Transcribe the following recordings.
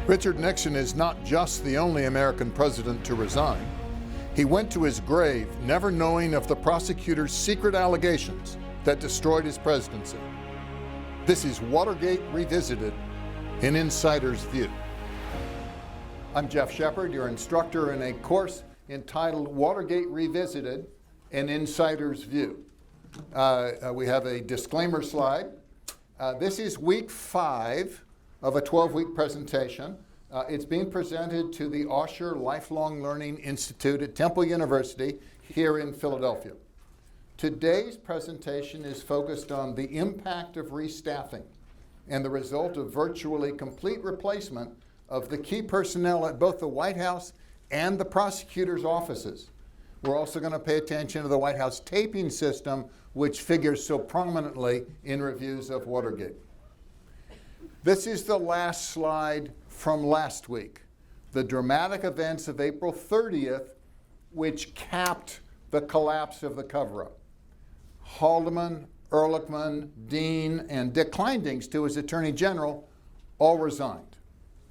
Richard Nixon is not just the only American president to resign. He went to his grave never knowing of the prosecutor's secret allegations that destroyed his presidency. This is Watergate Revisited, an insider's view. I'm Jeff Shepard, your instructor in a course entitled Watergate Revisited, an insider's view. We have a disclaimer slide. This is week 5 of a 12-week presentation. It's being presented to the Osher Lifelong Learning Institute at Temple University here in Philadelphia. Today's presentation is focused on the impact of restaffing and the result of virtually complete replacement of the key personnel at both the White House and the prosecutor's offices. We're also going to pay attention to the White House taping system, which figures so prominently in reviews of Watergate. This is the last slide from last week, the dramatic events of April 30th, which capped the collapse of the cover-up. Haldeman, Ehrlichman, Dean, and Dick Kleindings, to his Attorney General, all resigned.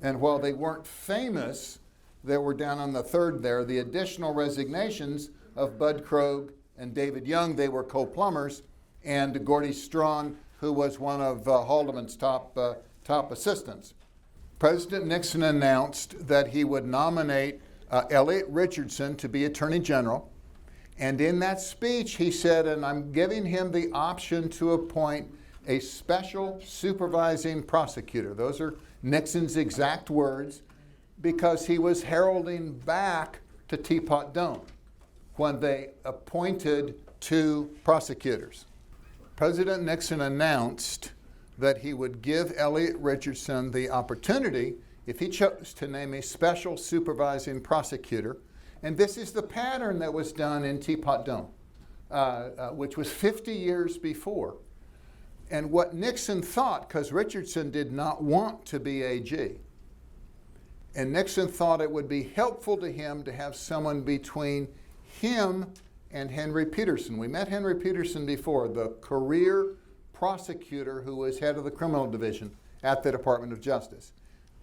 And while they weren't famous, they were down on the third there, the additional resignations of Bud Krogh and David Young, they were co-plumbers, and Gordy Strachan, who was one of Haldeman's top assistants. President Nixon announced that he would nominate Elliot Richardson to be Attorney General. And in that speech, he said, and I'm giving him the option to appoint a special supervising prosecutor. Those are Nixon's exact words, because he was heralding back to Teapot Dome when they appointed 2 prosecutors. President Nixon announced that he would give Elliot Richardson the opportunity, if he chose, to name a special supervising prosecutor. And this is the pattern that was done in Teapot Dome, which was 50 years before. And what Nixon thought, because Richardson did not want to be AG, and Nixon thought it would be helpful to him to have someone between him and Henry Peterson. We met Henry Peterson before, the career prosecutor who was head of the criminal division at the Department of Justice.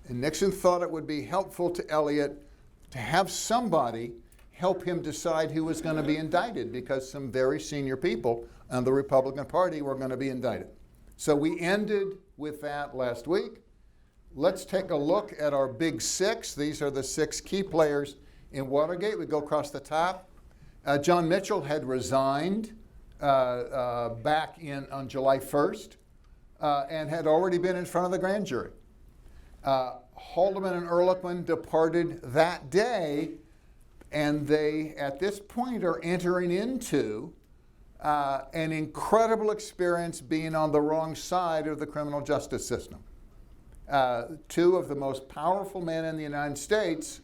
And Nixon thought it would be helpful to Elliot to have somebody help him decide who was going to be indicted, because some very senior people on the Republican Party were going to be indicted. So we ended with that last week. Let's take a look at our big 6. These are the 6 key players in Watergate. We go across the top. John Mitchell had resigned back on July 1st and had already been in front of the grand jury. Haldeman and Ehrlichman departed that day, and they, at this point, are entering into an incredible experience being on the wrong side of the criminal justice system. 2 of the most powerful men in the United States,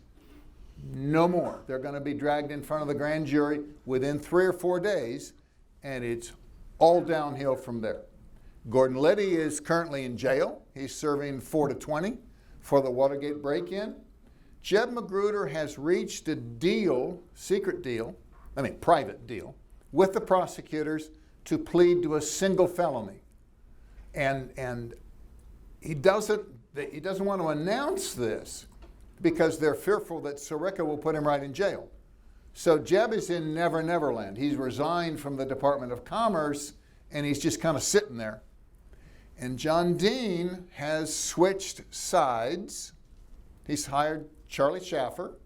no more. They're going to be dragged in front of the grand jury within 3 or 4 days, and it's all downhill from there. Gordon Liddy is currently in jail. He's serving 4 to 20 for the Watergate break-in. Jeb Magruder has reached a deal, private deal, with the prosecutors to plead to a single felony. And he doesn't want to announce this because they're fearful that Sirica will put him right in jail. So Jeb is in Never Never Land. He's resigned from the Department of Commerce, and he's just kind of sitting there. And John Dean has switched sides. He's hired Charlie Schaffer,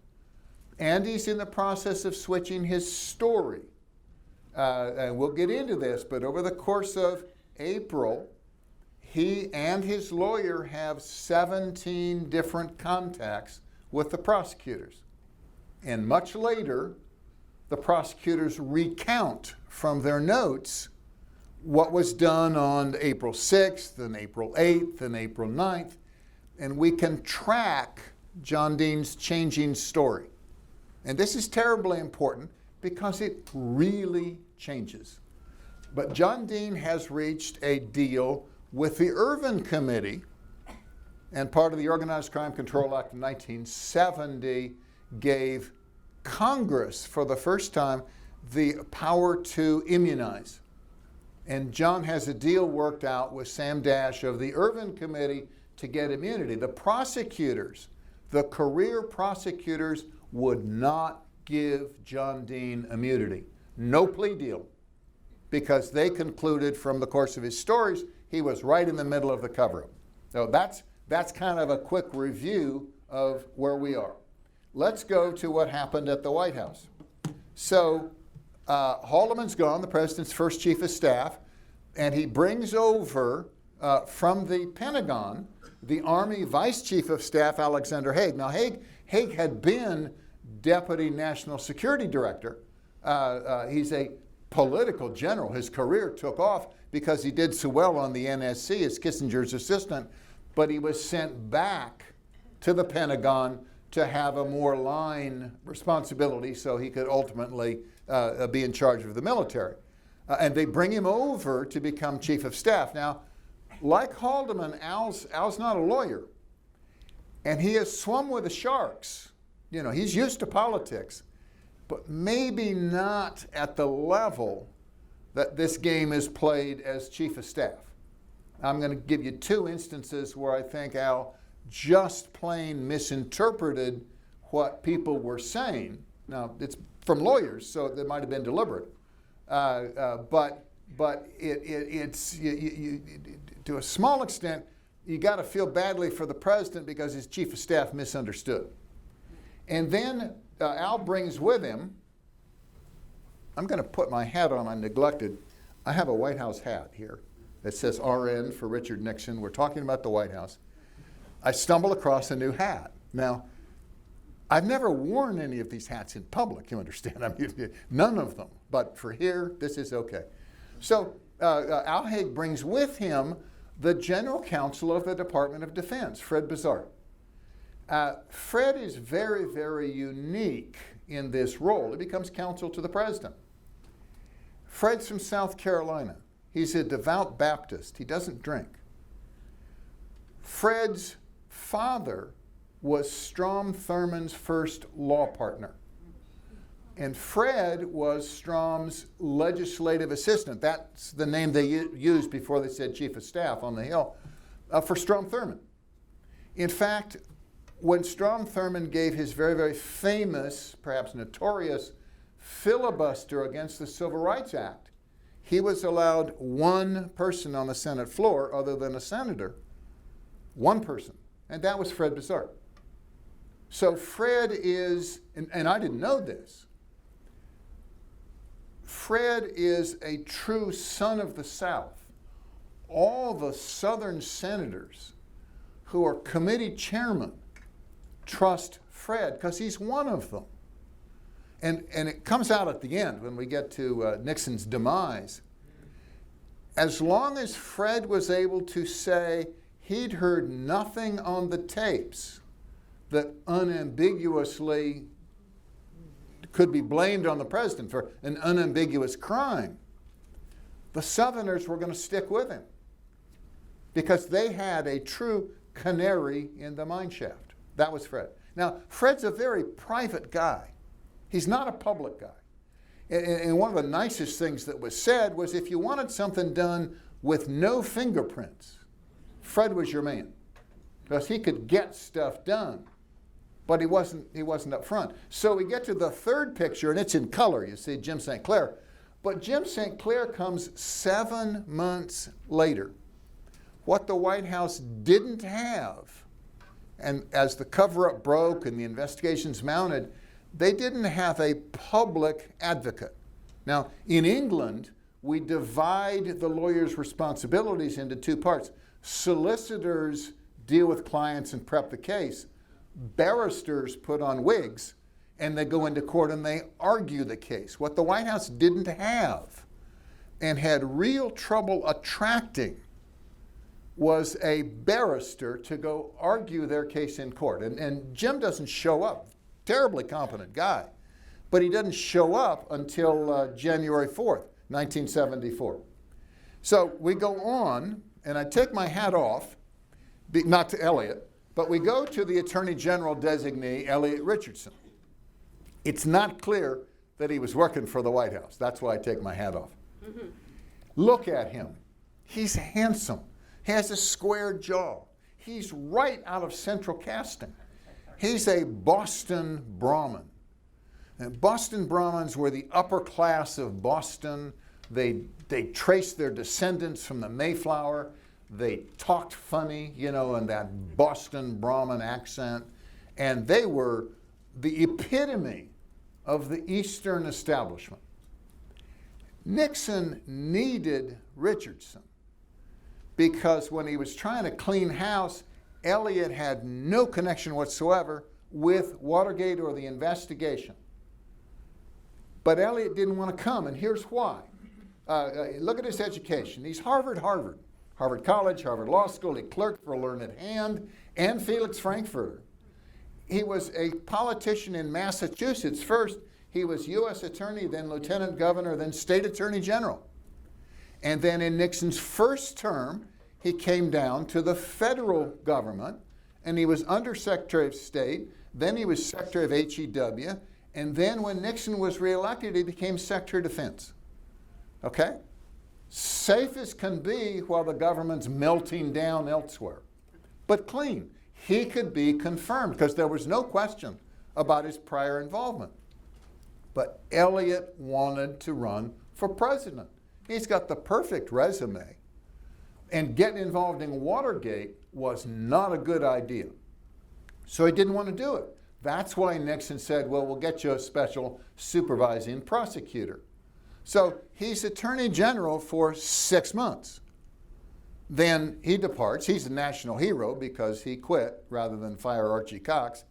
and he's in the process of switching his story. And we'll get into this, but over the course of April, he and his lawyer have 17 different contacts with the prosecutors. And much later, the prosecutors recount from their notes what was done on April 6th and April 8th and April 9th, and we can track John Dean's changing story. And this is terribly important because it really changes. But John Dean has reached a deal with the Ervin Committee, and part of the Organized Crime Control Act of 1970 gave Congress, for the first time, the power to immunize. And John has a deal worked out with Sam Dash of the Ervin Committee to get immunity. The prosecutors, the career prosecutors, would not give John Dean immunity. No plea deal, because they concluded from the course of his stories he was right in the middle of the cover-up. So that's kind of a quick review of where we are. Let's go to what happened at the White House. So Haldeman's gone, the president's first chief of staff, and he brings over from the Pentagon the Army Vice Chief of Staff, Alexander Hague. Now, Hague had been Deputy National Security Director. He's a political general. His career took off because he did so well on the NSC as Kissinger's assistant, but he was sent back to the Pentagon to have a more line responsibility so he could ultimately be in charge of the military. And they bring him over to become Chief of Staff. Now, like Haldeman, Al's not a lawyer, and he has swum with the sharks. You know, he's used to politics, but maybe not at the level that this game is played as Chief of Staff. I'm going to give you two instances where I think Al just plain misinterpreted what people were saying. Now, it's from lawyers, so it might have been deliberate. But it's to a small extent, you got to feel badly for the president because his chief of staff misunderstood. And then Al brings with him, I'm going to put my hat on, I neglected. I have a White House hat here that says RN for Richard Nixon. We're talking about the White House. I stumble across a new hat. Now, I've never worn any of these hats in public, you understand. I mean, none of them. But for here, this is okay. So Al Hague brings with him the General Counsel of the Department of Defense, Fred Bizarre. Fred is very, very unique in this role. He becomes counsel to the president. Fred's from South Carolina. He's a devout Baptist. He doesn't drink. Fred's father was Strom Thurmond's first law partner. And Fred was Strom's legislative assistant. That's the name they used before they said chief of staff on the Hill, for Strom Thurmond. In fact, when Strom Thurmond gave his very, very famous, perhaps notorious, filibuster against the Civil Rights Act, he was allowed one person on the Senate floor other than a senator, one person, and that was Fred Bizarre. So Fred is, and I didn't know this, Fred is a true son of the South. All the Southern senators who are committee chairmen trust Fred because he's one of them. And it comes out at the end when we get to Nixon's demise. As long as Fred was able to say he'd heard nothing on the tapes that unambiguously could be blamed on the president for an unambiguous crime, the Southerners were going to stick with him because they had a true canary in the mine shaft. That was Fred. Now, Fred's a very private guy. He's not a public guy. And one of the nicest things that was said was if you wanted something done with no fingerprints, Fred was your man because he could get stuff done. But he wasn't up front. So we get to the third picture, and it's in color. You see Jim St. Clair. But Jim St. Clair comes 7 months later. What the White House didn't have, and as the cover-up broke and the investigations mounted, they didn't have a public advocate. Now, in England, we divide the lawyer's responsibilities into two parts. Solicitors deal with clients and prep the case. Barristers put on wigs and they go into court and they argue the case. What the White House didn't have and had real trouble attracting was a barrister to go argue their case in court. And Jim doesn't show up, terribly competent guy, but he doesn't show up until January 4th, 1974. So we go on, and I take my hat off, not to Elliot, but we go to the Attorney General designee, Elliot Richardson. It's not clear that he was working for the White House. That's why I take my hat off. Look at him. He's handsome. He has a square jaw. he's right out of central casting. He's a Boston Brahmin. And Boston Brahmins were the upper class of Boston. They traced their descendants from the Mayflower. They talked funny, you know, in that Boston Brahmin accent. And they were the epitome of the Eastern establishment. Nixon needed Richardson because when he was trying to clean house, Elliott had no connection whatsoever with Watergate or the investigation. But Elliott didn't want to come, and here's why. Look at his education. He's Harvard College, Harvard Law School. He clerked for Learned Hand and Felix Frankfurter. He was a politician in Massachusetts first. He was U.S. Attorney, then Lieutenant Governor, then State Attorney General. And then in Nixon's first term, he came down to the federal government, and he was Under Secretary of State. Then he was Secretary of HEW. And then when Nixon was reelected, he became Secretary of Defense. Okay? Safe as can be while the government's melting down elsewhere. But clean. He could be confirmed because there was no question about his prior involvement. But Elliott wanted to run for president. He's got the perfect resume. And getting involved in Watergate was not a good idea. So he didn't want to do it. That's why Nixon said, well, we'll get you a special supervising prosecutor. So he's Attorney General for 6 months. Then he departs. He's a national hero because he quit rather than fire Archie Cox.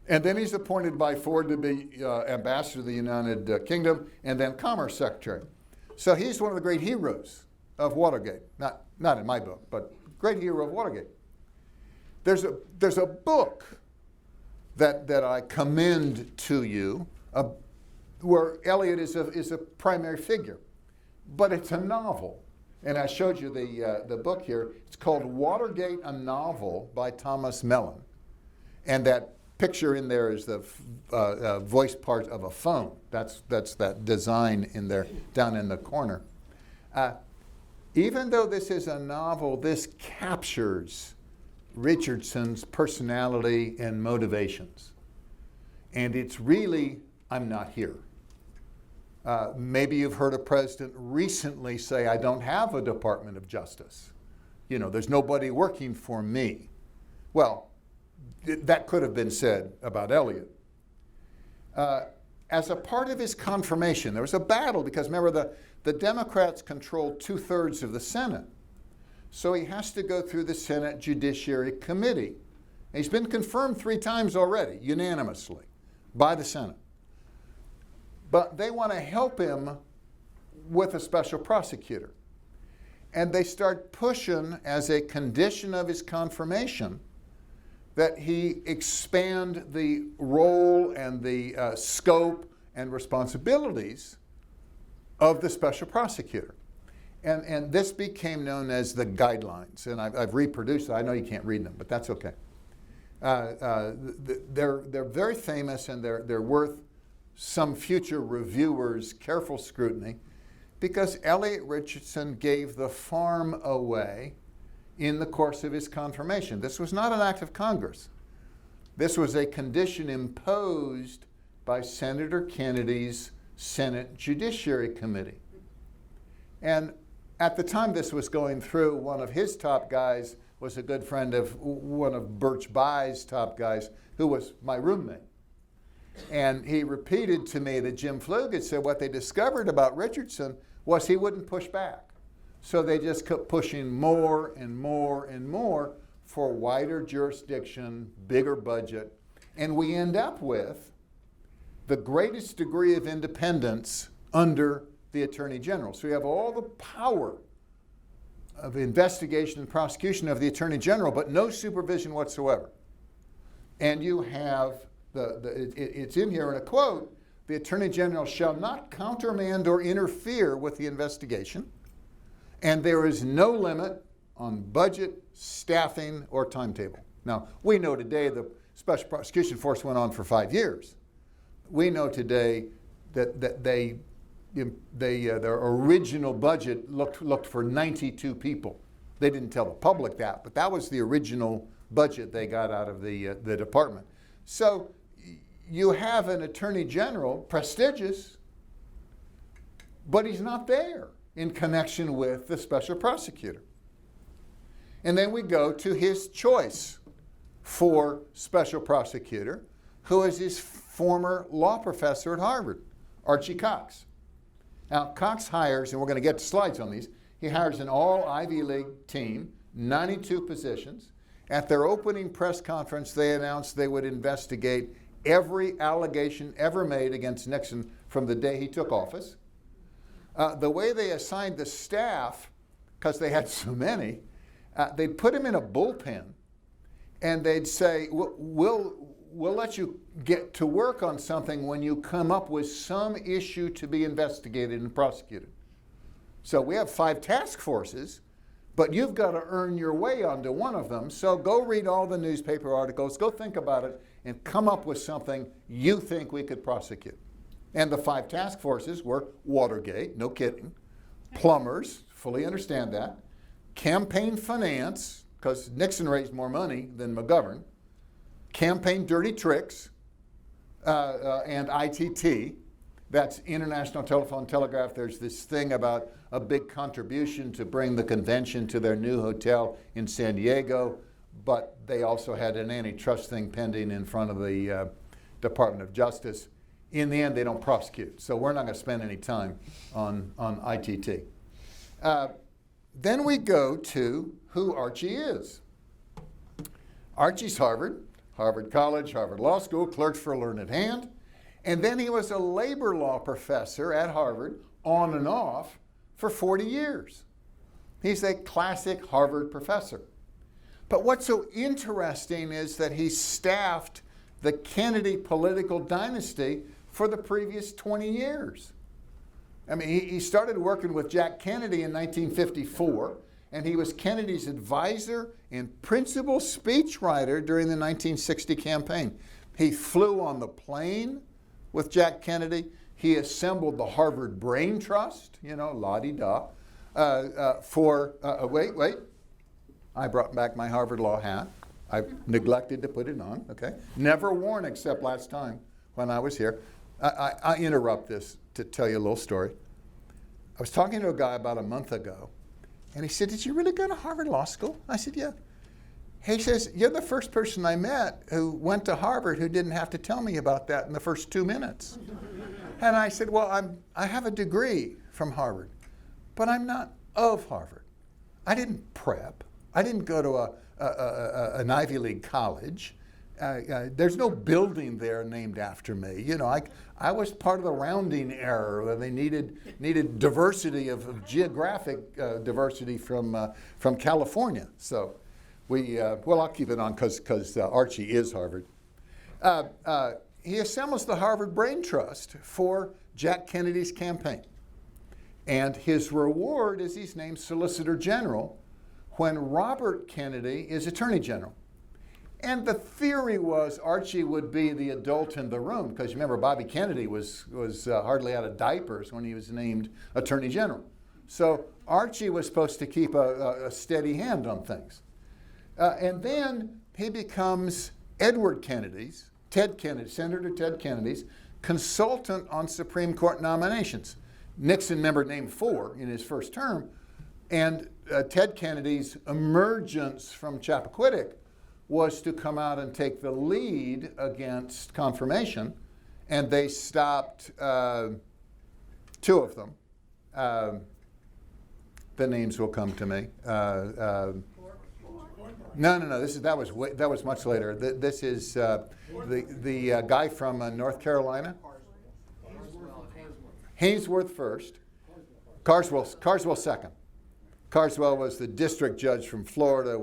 And then he's appointed by Ford to be ambassador to the United Kingdom and then Commerce Secretary. So he's one of the great heroes of Watergate. Not in my book, but great hero of Watergate. There's a book that I commend to you where Elliott is a primary figure, but it's a novel. And I showed you the book here. It's called Watergate, a Novel by Thomas Mellon. And that picture in there is the voice part of a phone. That's that design in there, down in the corner. Even though this is a novel, this captures Richardson's personality and motivations. And it's really, I'm not here. Maybe you've heard a president recently say, I don't have a Department of Justice. You know, there's nobody working for me. Well, that could have been said about Elliott. As a part of his confirmation, there was a battle because remember the Democrats controlled 2/3 of the Senate. So he has to go through the Senate Judiciary Committee. And he's been confirmed 3 times already, unanimously, by the Senate. But they want to help him with a special prosecutor. And they start pushing as a condition of his confirmation that he expand the role and the scope and responsibilities of the special prosecutor. And this became known as the guidelines. And I've reproduced it. I know you can't read them, but that's okay. They're very famous, and they're worth some future reviewers' careful scrutiny, because Elliott Richardson gave the farm away in the course of his confirmation. This was not an act of Congress. This was a condition imposed by Senator Kennedy's Senate Judiciary Committee. And at the time this was going through, one of his top guys was a good friend of one of Birch By's top guys, who was my roommate. And he repeated to me that Jim Flug had said what they discovered about Richardson was he wouldn't push back. So they just kept pushing more and more and more for wider jurisdiction, bigger budget, and we end up with the greatest degree of independence under the Attorney General. So you have all the power of investigation and prosecution of the Attorney General, but no supervision whatsoever. And you have, it's in here in a quote, the Attorney General shall not countermand or interfere with the investigation, and there is no limit on budget, staffing, or timetable. Now, we know today the Special Prosecution Force went on for 5 years. We know today that their original budget looked for 92 people. They didn't tell the public that, but that was the original budget they got out of the department. So you have an attorney general, prestigious, but he's not there in connection with the special prosecutor. And then we go to his choice for special prosecutor, who is his former law professor at Harvard, Archie Cox. Now, Cox hires, and we're going to get to slides on these, he hires an all Ivy League team, 92 positions. At their opening press conference, they announced they would investigate every allegation ever made against Nixon from the day he took office. The way they assigned the staff, because they had so many, they'd put him in a bullpen, and they'd say, we'll let you get to work on something when you come up with some issue to be investigated and prosecuted. So we have 5 task forces, but you've got to earn your way onto one of them. So go read all the newspaper articles, go think about it, and come up with something you think we could prosecute. And the 5 task forces were Watergate, no kidding, plumbers, fully understand that, campaign finance, because Nixon raised more money than McGovern, campaign dirty tricks, and ITT, that's International Telephone Telegraph. There's this thing about a big contribution to bring the convention to their new hotel in San Diego, but they also had an antitrust thing pending in front of the Department of Justice. In the end, they don't prosecute, so we're not going to spend any time on ITT. Then we go to who Archie is. Archie's Harvard College, Harvard Law School, clerks for a learned hand. And then he was a labor law professor at Harvard, on and off, for 40 years. He's a classic Harvard professor. But what's so interesting is that he staffed the Kennedy political dynasty for the previous 20 years. I mean, he started working with Jack Kennedy in 1954, and he was Kennedy's advisor and principal speechwriter during the 1960 campaign. He flew on the plane with Jack Kennedy. He assembled the Harvard Brain Trust, la-di-da, wait. I brought back my Harvard Law hat. I neglected to put it on, okay? Never worn except last time when I was here. I interrupt this to tell you a little story. I was talking to a guy about a month ago, and he said, "Did you really go to Harvard Law School?" I said, "Yeah." He says, "You're the first person I met who went to Harvard who didn't have to tell me about that in the first 2 minutes." And I said, "Well, I have a degree from Harvard, but I'm not of Harvard. I didn't prep. I didn't go to an Ivy League college. There's no building there named after me. I was part of the rounding error. They needed diversity of geographic diversity from California. So I'll keep it on because Archie is Harvard. He assembles the Harvard Brain Trust for Jack Kennedy's campaign. And his reward is he's named Solicitor General when Robert Kennedy is Attorney General. And the theory was Archie would be the adult in the room, because remember, Bobby Kennedy was hardly out of diapers when he was named Attorney General. So Archie was supposed to keep a steady hand on things. And then he becomes Senator Ted Kennedy's consultant on Supreme Court nominations. Nixon, member, named 4 in his first term, and Ted Kennedy's emergence from Chappaquiddick was to come out and take the lead against confirmation, and they stopped 2 of them. The names will come to me. No. That was much later. This is the guy from North Carolina. Hainsworth first. Carswell second. Carswell was the district judge from Florida,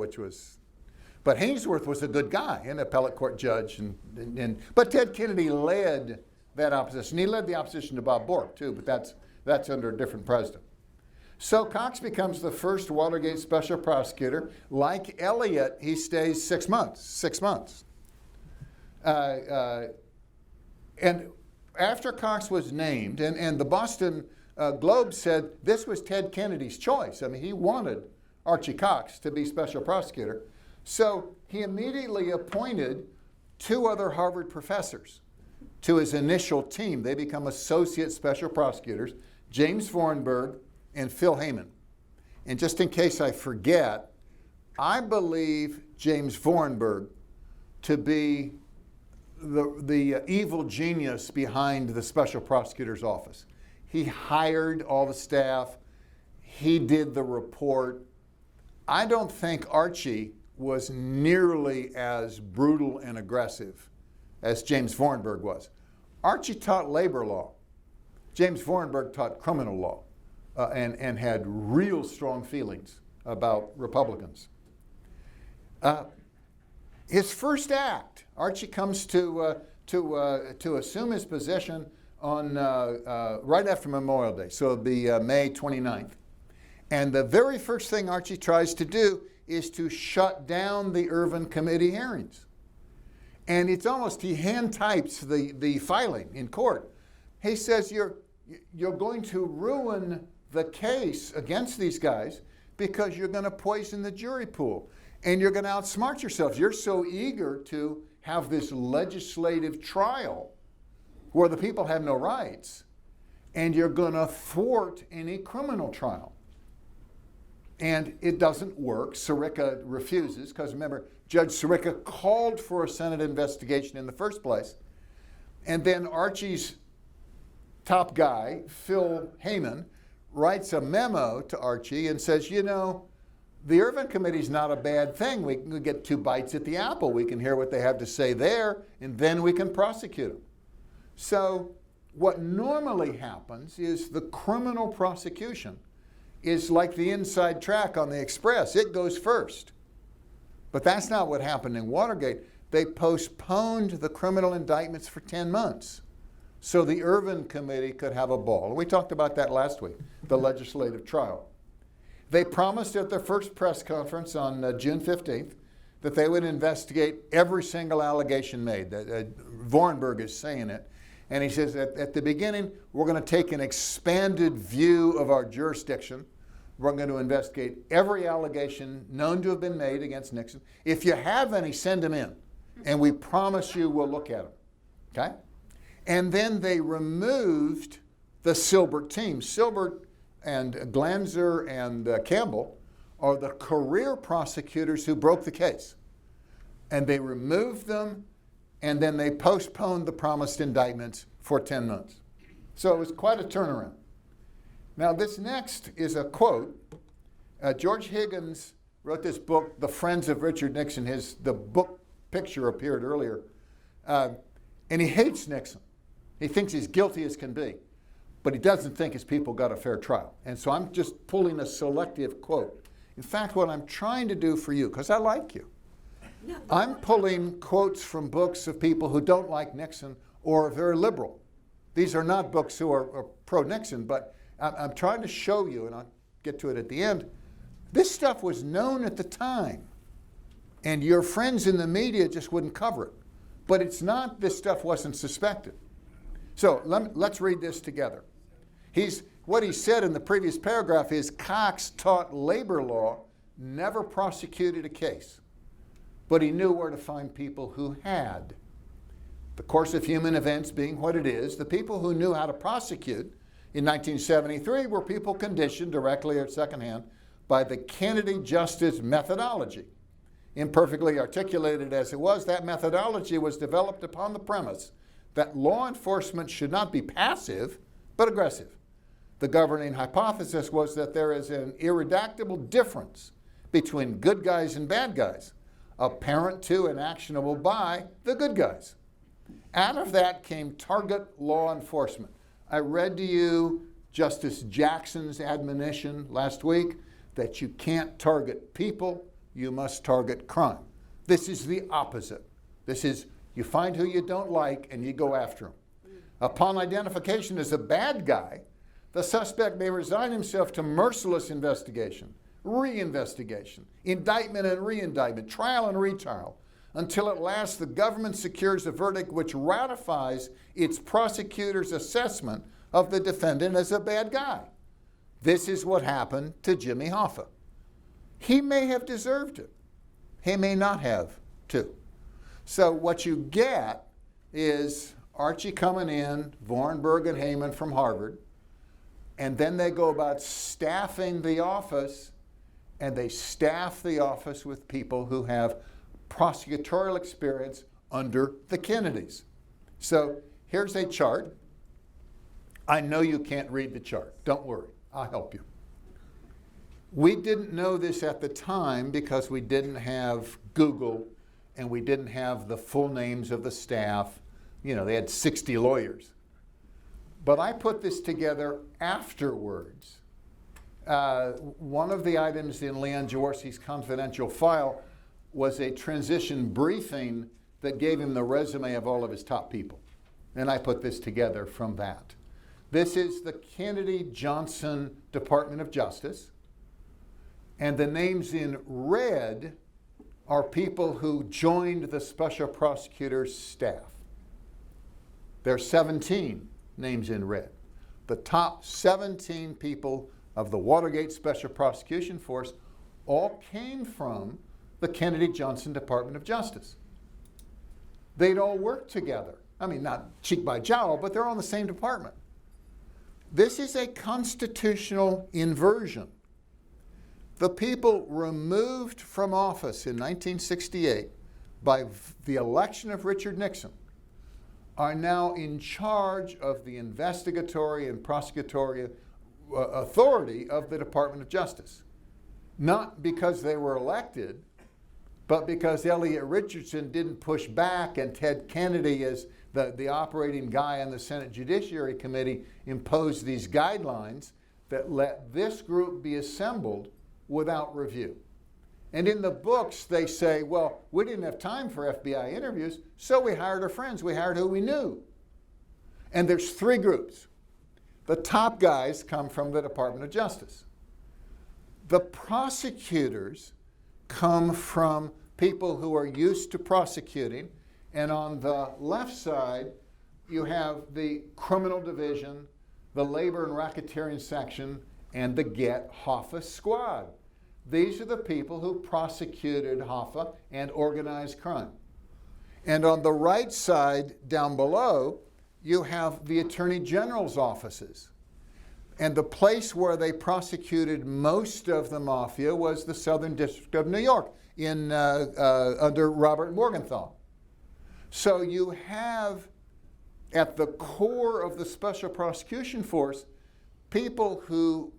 but Hainsworth was a good guy, an appellate court judge, but Ted Kennedy led that opposition. He led the opposition to Bob Bork too, but that's under a different president. So Cox becomes the first Watergate special prosecutor. Like Elliott, he stays 6 months. And after Cox was named, and the Boston Globe said this was Ted Kennedy's choice. I mean, he wanted Archie Cox to be special prosecutor. So he immediately appointed 2 other Harvard professors to his initial team. They become associate special prosecutors, James Vorenberg and Phil Heyman. And just in case I forget, I believe James Vorenberg to be the evil genius behind the special prosecutor's office. He hired all the staff. He did the report. I don't think Archie was nearly as brutal and aggressive as James Vorenberg was. Archie taught labor law. James Vorenberg taught criminal law and had real strong feelings about Republicans. His first act, Archie comes to assume his position on right after Memorial Day, so it'll be May 29th. And the very first thing Archie tries to do is to shut down the Ervin Committee hearings. And it's almost, he hand types the filing in court. He says, you're going to ruin the case against these guys because you're going to poison the jury pool and you're going to outsmart yourselves. You're so eager to have this legislative trial where the people have no rights, and you're going to thwart any criminal trial. And it doesn't work. Sirica refuses, because remember, Judge Sirica called for a Senate investigation in the first place. And then Archie's top guy, Phil Heyman, writes a memo to Archie and says, you know, the Ervin Committee's not a bad thing. We can get 2 bites at the apple. We can hear what they have to say there, and then we can prosecute them. So what normally happens is the criminal prosecution is like the inside track on the express. It goes first. But that's not what happened in Watergate. They postponed the criminal indictments for 10 months so the Ervin Committee could have a ball. We talked about that last week, the legislative trial. They promised at their first press conference on June 15th that they would investigate every single allegation made. Vorenberg is saying it. And he says at the beginning, we're going to take an expanded view of our jurisdiction. We're going to investigate every allegation known to have been made against Nixon. If you have any, send them in. And we promise you we'll look at them. Okay? And then they removed the Silbert team. Silbert and Glanzer and Campbell are the career prosecutors who broke the case. And they removed them, and then they postponed the promised indictments for 10 months. So it was quite a turnaround. Now this next is a quote. George Higgins wrote this book, The Friends of Richard Nixon. The book picture appeared earlier. And he hates Nixon. He thinks he's guilty as can be. But he doesn't think his people got a fair trial. And so I'm just pulling a selective quote. In fact, what I'm trying to do for you, because I like you, I'm pulling quotes from books of people who don't like Nixon or are very liberal. These are not books who are pro-Nixon, but I'm trying to show you, and I'll get to it at the end, this stuff was known at the time, and your friends in the media just wouldn't cover it. But it's not, this stuff wasn't suspected. So let's read this together. What he said in the previous paragraph is Cox taught labor law, never prosecuted a case, but he knew where to find people who had. The course of human events being what it is, the people who knew how to prosecute in 1973 were people conditioned directly or secondhand by the Kennedy justice methodology. Imperfectly articulated as it was, that methodology was developed upon the premise that law enforcement should not be passive, but aggressive. The governing hypothesis was that there is an irreducible difference between good guys and bad guys, apparent to and actionable by the good guys. Out of that came target law enforcement. I read to you Justice Jackson's admonition last week that you can't target people, you must target crime. This is the opposite. This is you find who you don't like and you go after them. Upon identification as a bad guy, the suspect may resign himself to merciless investigation, reinvestigation, indictment and reindictment, trial and retrial, until at last the government secures a verdict which ratifies its prosecutor's assessment of the defendant as a bad guy. This is what happened to Jimmy Hoffa. He may have deserved it. He may not have, too. So what you get is Archie coming in, Vorenberg and Heyman from Harvard, and then they go about staffing the office, and they staff the office with people who have prosecutorial experience under the Kennedys. So here's a chart. I know you can't read the chart. Don't worry, I'll help you. We didn't know this at the time because we didn't have Google and we didn't have the full names of the staff. You know, they had 60 lawyers. But I put this together afterwards. One of the items in Leon Jaworski's confidential file was a transition briefing that gave him the resume of all of his top people. And I put this together from that. This is the Kennedy-Johnson Department of Justice. And the names in red are people who joined the Special Prosecutors staff. There are 17 names in red. The top 17 people of the Watergate Special Prosecution Force all came from the Kennedy-Johnson Department of Justice. They'd all worked together. I mean, not cheek by jowl, but they're all in the same department. This is a constitutional inversion. The people removed from office in 1968 by the election of Richard Nixon are now in charge of the investigatory and prosecutorial authority of the Department of Justice. Not because they were elected, but because Elliot Richardson didn't push back and Ted Kennedy, as the operating guy on the Senate Judiciary Committee, imposed these guidelines that let this group be assembled without review. And in the books, they say, well, we didn't have time for FBI interviews, so we hired our friends. We hired who we knew. And there's three groups. The top guys come from the Department of Justice. The prosecutors come from people who are used to prosecuting. And on the left side, you have the criminal division, the labor and racketeering section, and the Get Hoffa squad. These are the people who prosecuted Hoffa and organized crime. And on the right side, down below, you have the Attorney General's offices. And the place where they prosecuted most of the mafia was the Southern District of New York under Robert Morgenthau. So you have, at the core of the Special Prosecution Force, people who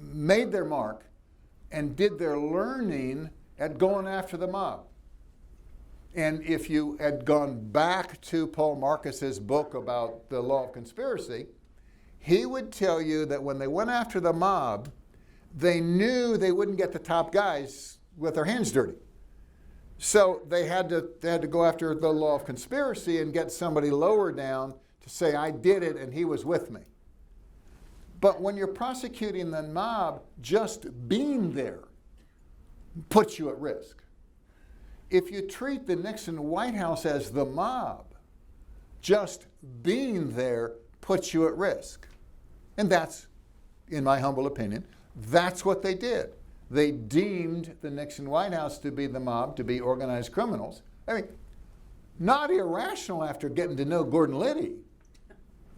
made their mark and did their learning at going after the mob. And if you had gone back to Paul Marcus's book about the law of conspiracy, he would tell you that when they went after the mob, they knew they wouldn't get the top guys with their hands dirty. So they had to go after the law of conspiracy and get somebody lower down to say, I did it and he was with me. But when you're prosecuting the mob, just being there puts you at risk. If you treat the Nixon White House as the mob, just being there puts you at risk. And that's, in my humble opinion, that's what they did. They deemed the Nixon White House to be the mob, to be organized criminals. I mean, not irrational after getting to know Gordon Liddy.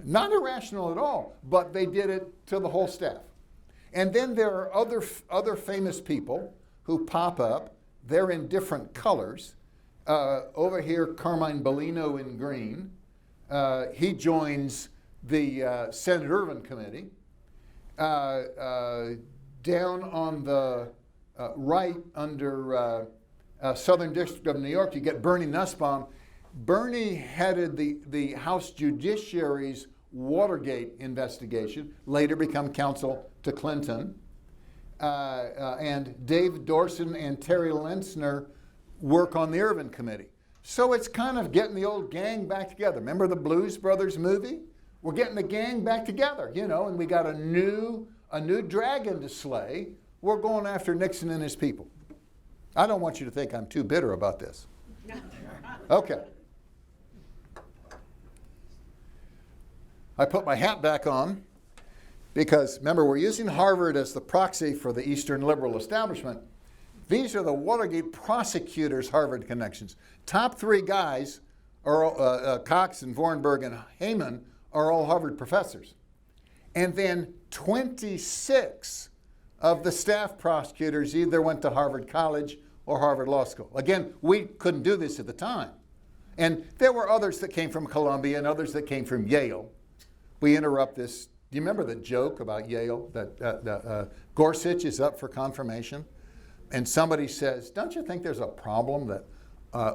Not irrational at all, but they did it to the whole staff. And then there are other famous people who pop up. They're in different colors. Over here, Carmine Bellino in green. He joins the Senate Irvin Committee. Down on the right under Southern District of New York, you get Bernie Nussbaum. Bernie headed the House Judiciary's Watergate investigation, later become counsel to Clinton. And Dave Dorson and Terry Lenzner work on the Irvin Committee. So it's kind of getting the old gang back together. Remember the Blues Brothers movie? We're getting the gang back together, you know, and we got a new dragon to slay. We're going after Nixon and his people. I don't want you to think I'm too bitter about this. Okay. I put my hat back on, Because remember, we're using Harvard as the proxy for the Eastern liberal establishment. These are the Watergate prosecutors' Harvard connections. Top three guys, are Cox and Vorenberg and Heyman, are all Harvard professors. And then 26 of the staff prosecutors either went to Harvard College or Harvard Law School. Again, we couldn't do this at the time. And there were others that came from Columbia and others that came from Yale. We interrupt this. Do you remember the joke about Yale, that Gorsuch is up for confirmation? And somebody says, don't you think there's a problem that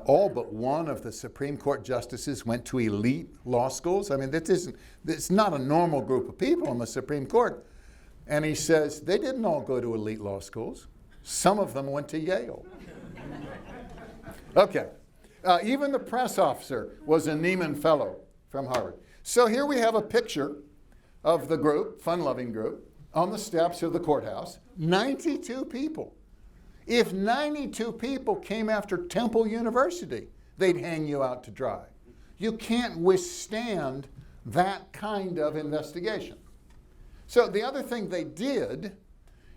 all but one of the Supreme Court justices went to elite law schools? I mean, it's not a normal group of people on the Supreme Court. And he says, they didn't all go to elite law schools. Some of them went to Yale. Okay. Even the press officer was a Nieman Fellow from Harvard. So here we have a picture of the group, fun-loving group, on the steps of the courthouse. 92 people. If 92 people came after Temple University, they'd hang you out to dry. You can't withstand that kind of investigation. So the other thing they did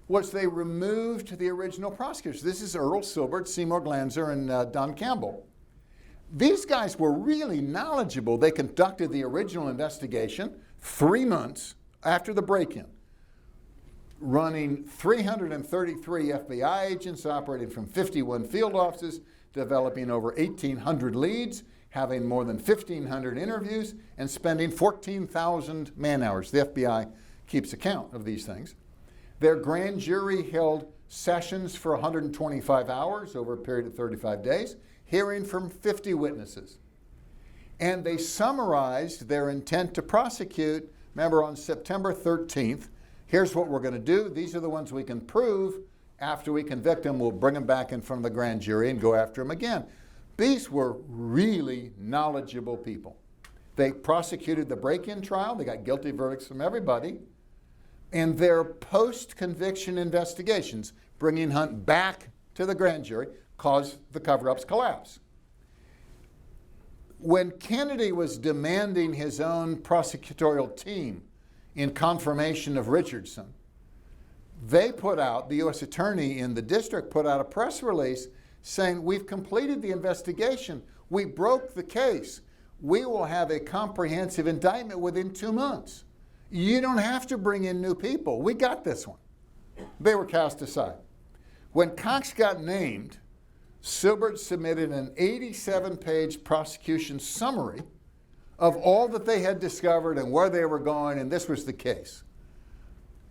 was they removed the original prosecutors. This is Earl Silbert, Seymour Glanzer, and Don Campbell. These guys were really knowledgeable. They conducted the original investigation 3 months after the break-in, running 333 FBI agents operating from 51 field offices, developing over 1,800 leads, having more than 1,500 interviews, and spending 14,000 man-hours. The FBI keeps account of these things. Their grand jury held sessions for 125 hours over a period of 35 days, hearing from 50 witnesses. And they summarized their intent to prosecute. Remember, on September 13th, here's what we're going to do. These are the ones we can prove. After we convict them, we'll bring them back in front of the grand jury and go after them again. These were really knowledgeable people. They prosecuted the break-in trial. They got guilty verdicts from everybody. And their post-conviction investigations, bringing Hunt back to the grand jury, caused the cover-up's collapse. When Kennedy was demanding his own prosecutorial team in confirmation of Richardson, they put out, the U.S. attorney in the district put out a press release saying, we've completed the investigation, we broke the case, we will have a comprehensive indictment within 2 months. You don't have to bring in new people, we got this one. They were cast aside. When Cox got named, Silbert submitted an 87-page prosecution summary of all that they had discovered and where they were going, and this was the case.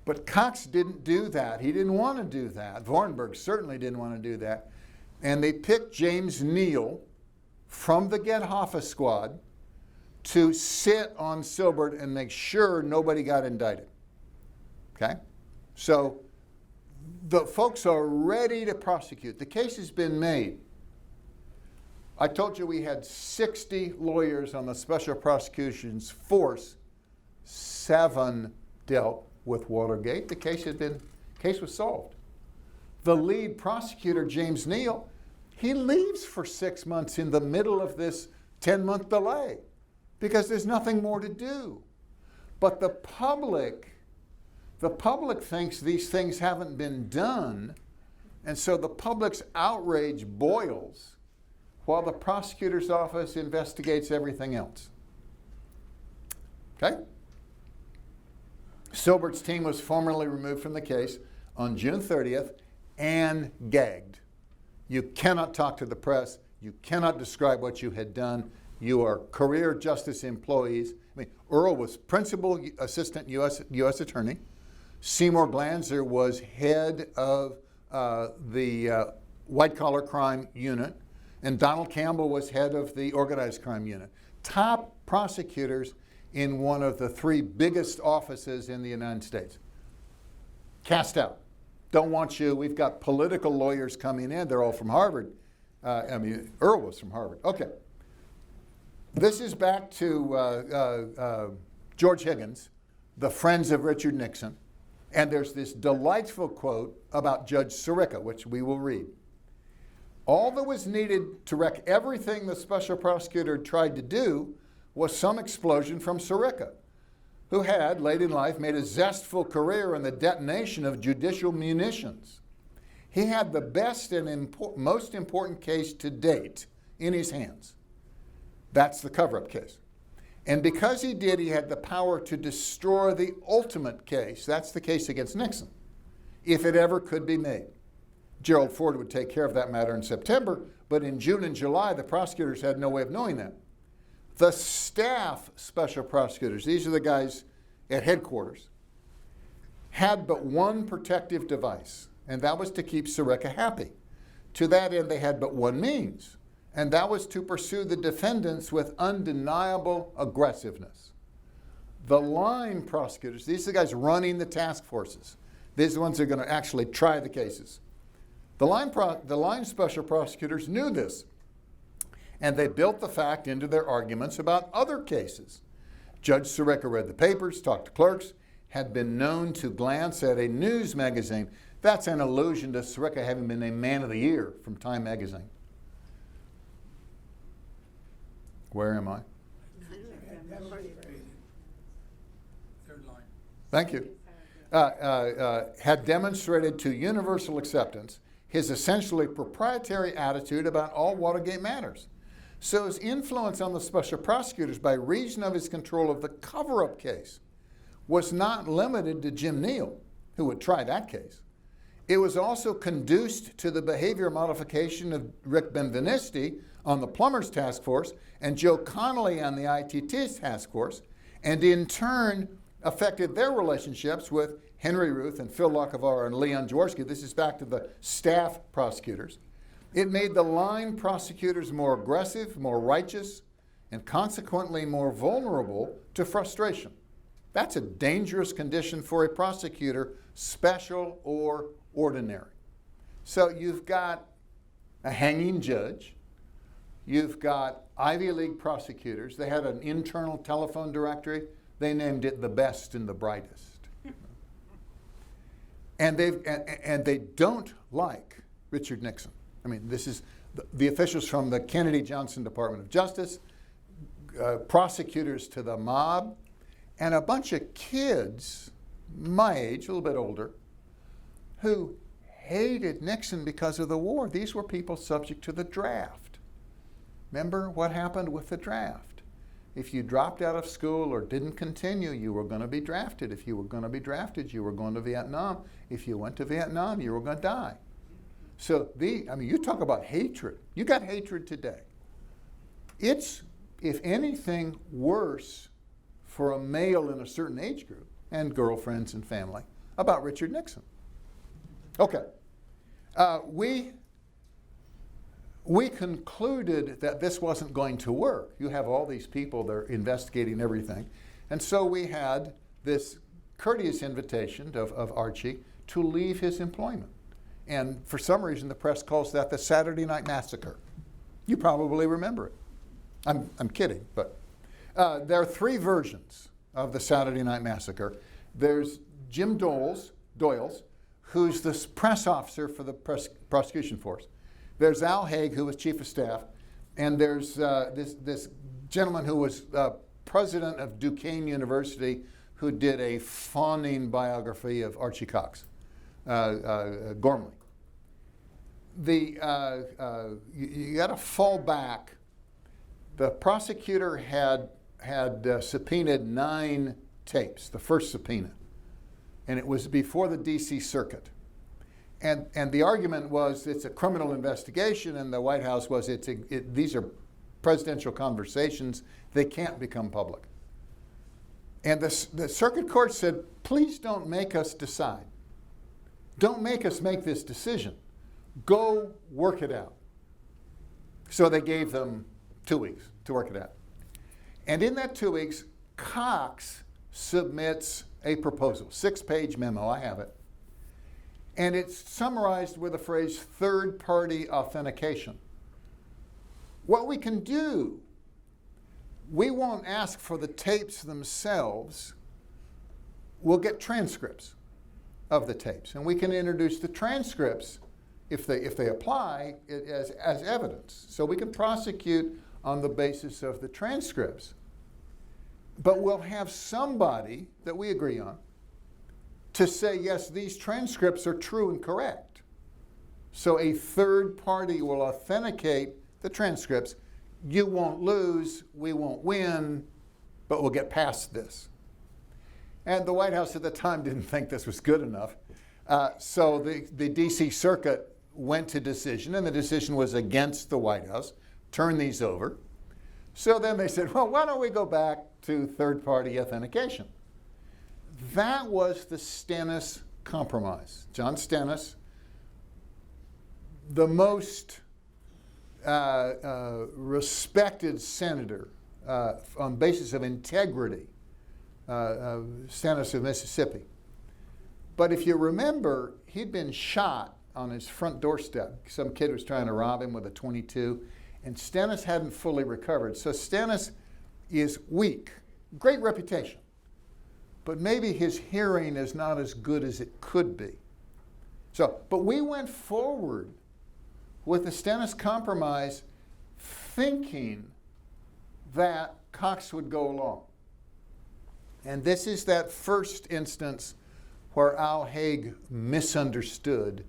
But Cox didn't do that. He didn't want to do that. Vorenberg certainly didn't want to do that. And they picked James Neal from the Get Hoffa squad to sit on Silbert and make sure nobody got indicted. Okay? So the folks are ready to prosecute. The case has been made. I told you we had 60 lawyers on the Special Prosecution's force. 7 dealt with Watergate. The case was solved. The lead prosecutor, James Neal, he leaves for 6 months in the middle of this 10-month delay because there's nothing more to do. But the public thinks these things haven't been done, and so the public's outrage boils while the prosecutor's office investigates everything else. Okay? Silbert's team was formally removed from the case on June 30th and gagged. You cannot talk to the press. You cannot describe what you had done. You are career justice employees. I mean, Earl was principal assistant U.S. attorney. Seymour Glanzer was head of the white-collar crime unit, and Donald Campbell was head of the organized crime unit. Top prosecutors in one of the 3 biggest offices in the United States. Cast out. Don't want you. We've got political lawyers coming in. They're all from Harvard. Earl was from Harvard. Okay. This is back to George Higgins, the friends of Richard Nixon. And there's this delightful quote about Judge Sirica, which we will read. All that was needed to wreck everything the special prosecutor tried to do was some explosion from Sirica. who had, late in life, made a zestful career in the detonation of judicial munitions. He had the best and most important case to date in his hands. That's the cover-up case. And because he did, he had the power to destroy the ultimate case. That's the case against Nixon, if it ever could be made. Gerald Ford would take care of that matter in September, but in June and July, the prosecutors had no way of knowing that. The staff special prosecutors, these are the guys at headquarters, had but one protective device, and that was to keep Sirica happy. To that end, they had but one means, and that was to pursue the defendants with undeniable aggressiveness. The line prosecutors, these are the guys running the task forces. These are the ones that are going to actually try the cases. The line special prosecutors knew this, and they built the fact into their arguments about other cases. Judge Sirica read the papers, talked to clerks, had been known to glance at a news magazine. That's an allusion to Sirica having been named Man of the Year from Time magazine. Where am I? Third line. Thank you. Had demonstrated to universal acceptance his essentially proprietary attitude about all Watergate matters. So his influence on the special prosecutors by reason of his control of the cover-up case was not limited to Jim Neal, who would try that case. It was also conduced to the behavior modification of Rick Benvenisti on the Plumbers Task Force and Joe Connolly on the ITT Task Force, and in turn affected their relationships with Henry Ruth and Phil Lockevar and Leon Jaworski. This is back to the staff prosecutors. It made the line prosecutors more aggressive, more righteous, and consequently more vulnerable to frustration. That's a dangerous condition for a prosecutor, special or ordinary. So you've got a hanging judge. You've got Ivy League prosecutors. They had an internal telephone directory. They named it the best and the brightest. And they don't like Richard Nixon. I mean, this is the officials from the Kennedy Johnson Department of Justice, prosecutors to the mob, and a bunch of kids, my age, a little bit older, who hated Nixon because of the war. These were people subject to the draft. Remember what happened with the draft? If you dropped out of school or didn't continue, you were going to be drafted. If you were going to be drafted, you were going to Vietnam. If you went to Vietnam, you were going to die. So you talk about hatred. You got hatred today. It's, if anything, worse for a male in a certain age group and girlfriends and family about Richard Nixon. Okay. We concluded that this wasn't going to work. You have all these people that are investigating everything. And so we had this courteous invitation of Archie to leave his employment. And for some reason, the press calls that the Saturday Night Massacre. You probably remember it. I'm kidding, but there are three versions of the Saturday Night Massacre. There's Jim Doyle's, who's the press officer for the prosecution force. There's Al Hague, who was chief of staff, and there's this gentleman who was president of Duquesne University, who did a fawning biography of Archie Cox, Gormley. You got to fall back. The prosecutor had subpoenaed 9 tapes, the first subpoena, and it was before the D.C. Circuit. And the argument was it's a criminal investigation, and the White House was these are presidential conversations, they can't become public. And the circuit court said, please don't make us decide. Don't make us make this decision. Go work it out. So they gave them 2 weeks to work it out. And in that 2 weeks, Cox submits a proposal, 6-page memo, I have it. And it's summarized with the phrase third-party authentication. What we can do, we won't ask for the tapes themselves. We'll get transcripts of the tapes, and we can introduce the transcripts if they apply as evidence. So we can prosecute on the basis of the transcripts. but we'll have somebody that we agree on to say, yes, these transcripts are true and correct. So a third party will authenticate the transcripts. You won't lose, we won't win, but we'll get past this. And the White House at the time didn't think this was good enough. So the DC Circuit went to decision, and the decision was against the White House, turn these over. So then they said, well, why don't we go back to third-party authentication? That was the Stennis Compromise. John Stennis, the most respected senator on basis of integrity, Stennis of Mississippi. But if you remember, he'd been shot on his front doorstep. Some kid was trying to rob him with a .22, and Stennis hadn't fully recovered. So Stennis is weak, great reputation, but maybe his hearing is not as good as it could be. So, but we went forward with the Stennis Compromise thinking that Cox would go along. And this is that first instance where Al Hague misunderstood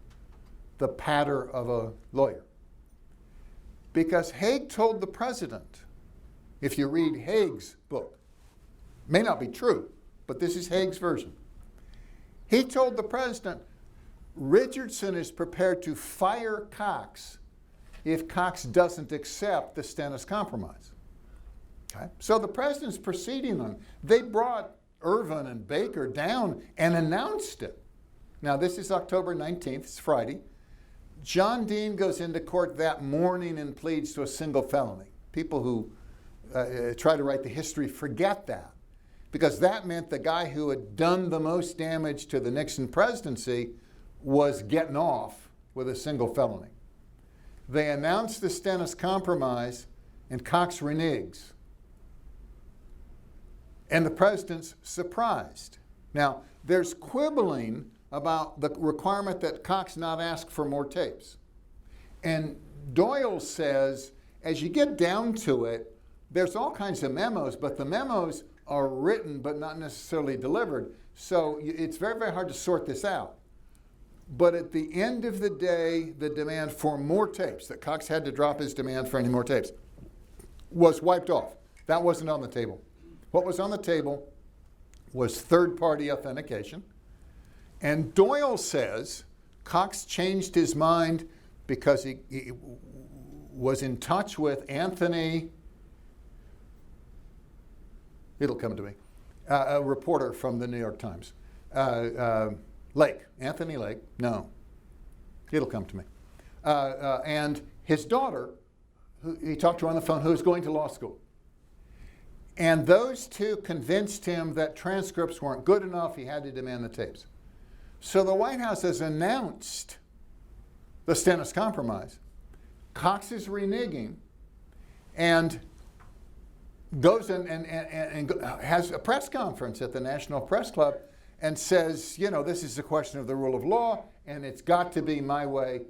the patter of a lawyer. Because Hague told the president, if you read Hague's book, may not be true, but this is Hague's version. He told the president, Richardson is prepared to fire Cox if Cox doesn't accept the Stennis Compromise. Okay? So the president's proceeding on. They brought Irvin and Baker down and announced it. Now this is October 19th, it's Friday. John Dean goes into court that morning and pleads to a single felony. People who try to write the history forget that, because that meant the guy who had done the most damage to the Nixon presidency was getting off with a single felony. They announced the Stennis Compromise, and Cox reneges. And the president's surprised. Now, there's quibbling about the requirement that Cox not ask for more tapes. And Doyle says, as you get down to it, there's all kinds of memos, but the memos are written but not necessarily delivered. So it's very, very hard to sort this out. But at the end of the day, the demand for more tapes, that Cox had to drop his demand for any more tapes, was wiped off. That wasn't on the table. What was on the table was third-party authentication. And Doyle says Cox changed his mind because he was in touch with Anthony, it'll come to me, a reporter from the New York Times. Lake, Anthony Lake, no, it'll come to me. And his daughter, who he talked to on the phone, who was going to law school. And those two convinced him that transcripts weren't good enough, he had to demand the tapes. So the White House has announced the Stennis Compromise. Cox is reneging and goes and has a press conference at the National Press Club and says, you know, this is a question of the rule of law, and it's got to be my way,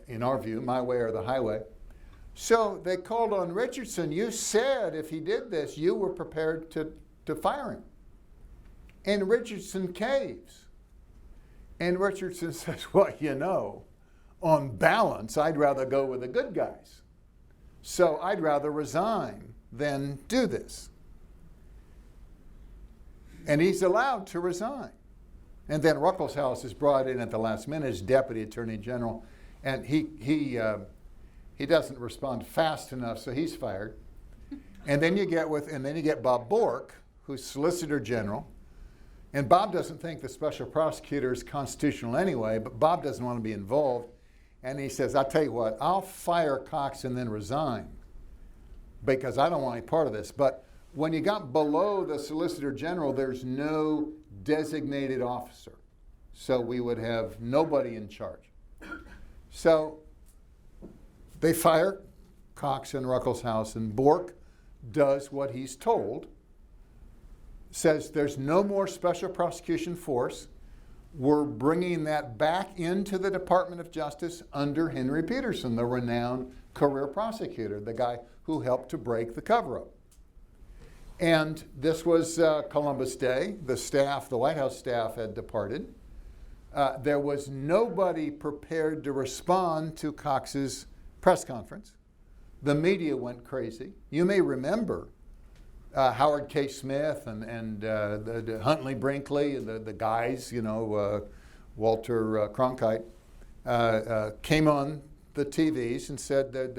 in our view, my way or the highway. So they called on Richardson. You said if he did this, you were prepared to fire him. And Richardson caves. And Richardson says, well, you know, on balance, I'd rather go with the good guys. So I'd rather resign than do this. And he's allowed to resign. And then Ruckelshaus is brought in at the last minute as Deputy Attorney General, and he doesn't respond fast enough, so he's fired. And then you get Bob Bork, who's Solicitor General, and Bob doesn't think the Special Prosecutor is constitutional anyway, but Bob doesn't want to be involved, and he says, I'll tell you what, I'll fire Cox and then resign because I don't want any part of this. But when you got below the Solicitor General, there's no designated officer. So we would have nobody in charge. So they fire Cox and Ruckelshaus, and Bork does what he's told, says there's no more special prosecution force. We're bringing that back into the Department of Justice under Henry Peterson, the renowned career prosecutor, the guy who helped to break the cover-up. And this was Columbus Day. The White House staff had departed. There was nobody prepared to respond to Cox's press conference. The media went crazy. You may remember Howard K. Smith and the Huntley Brinkley and the guys, Walter Cronkite, came on the TVs and said that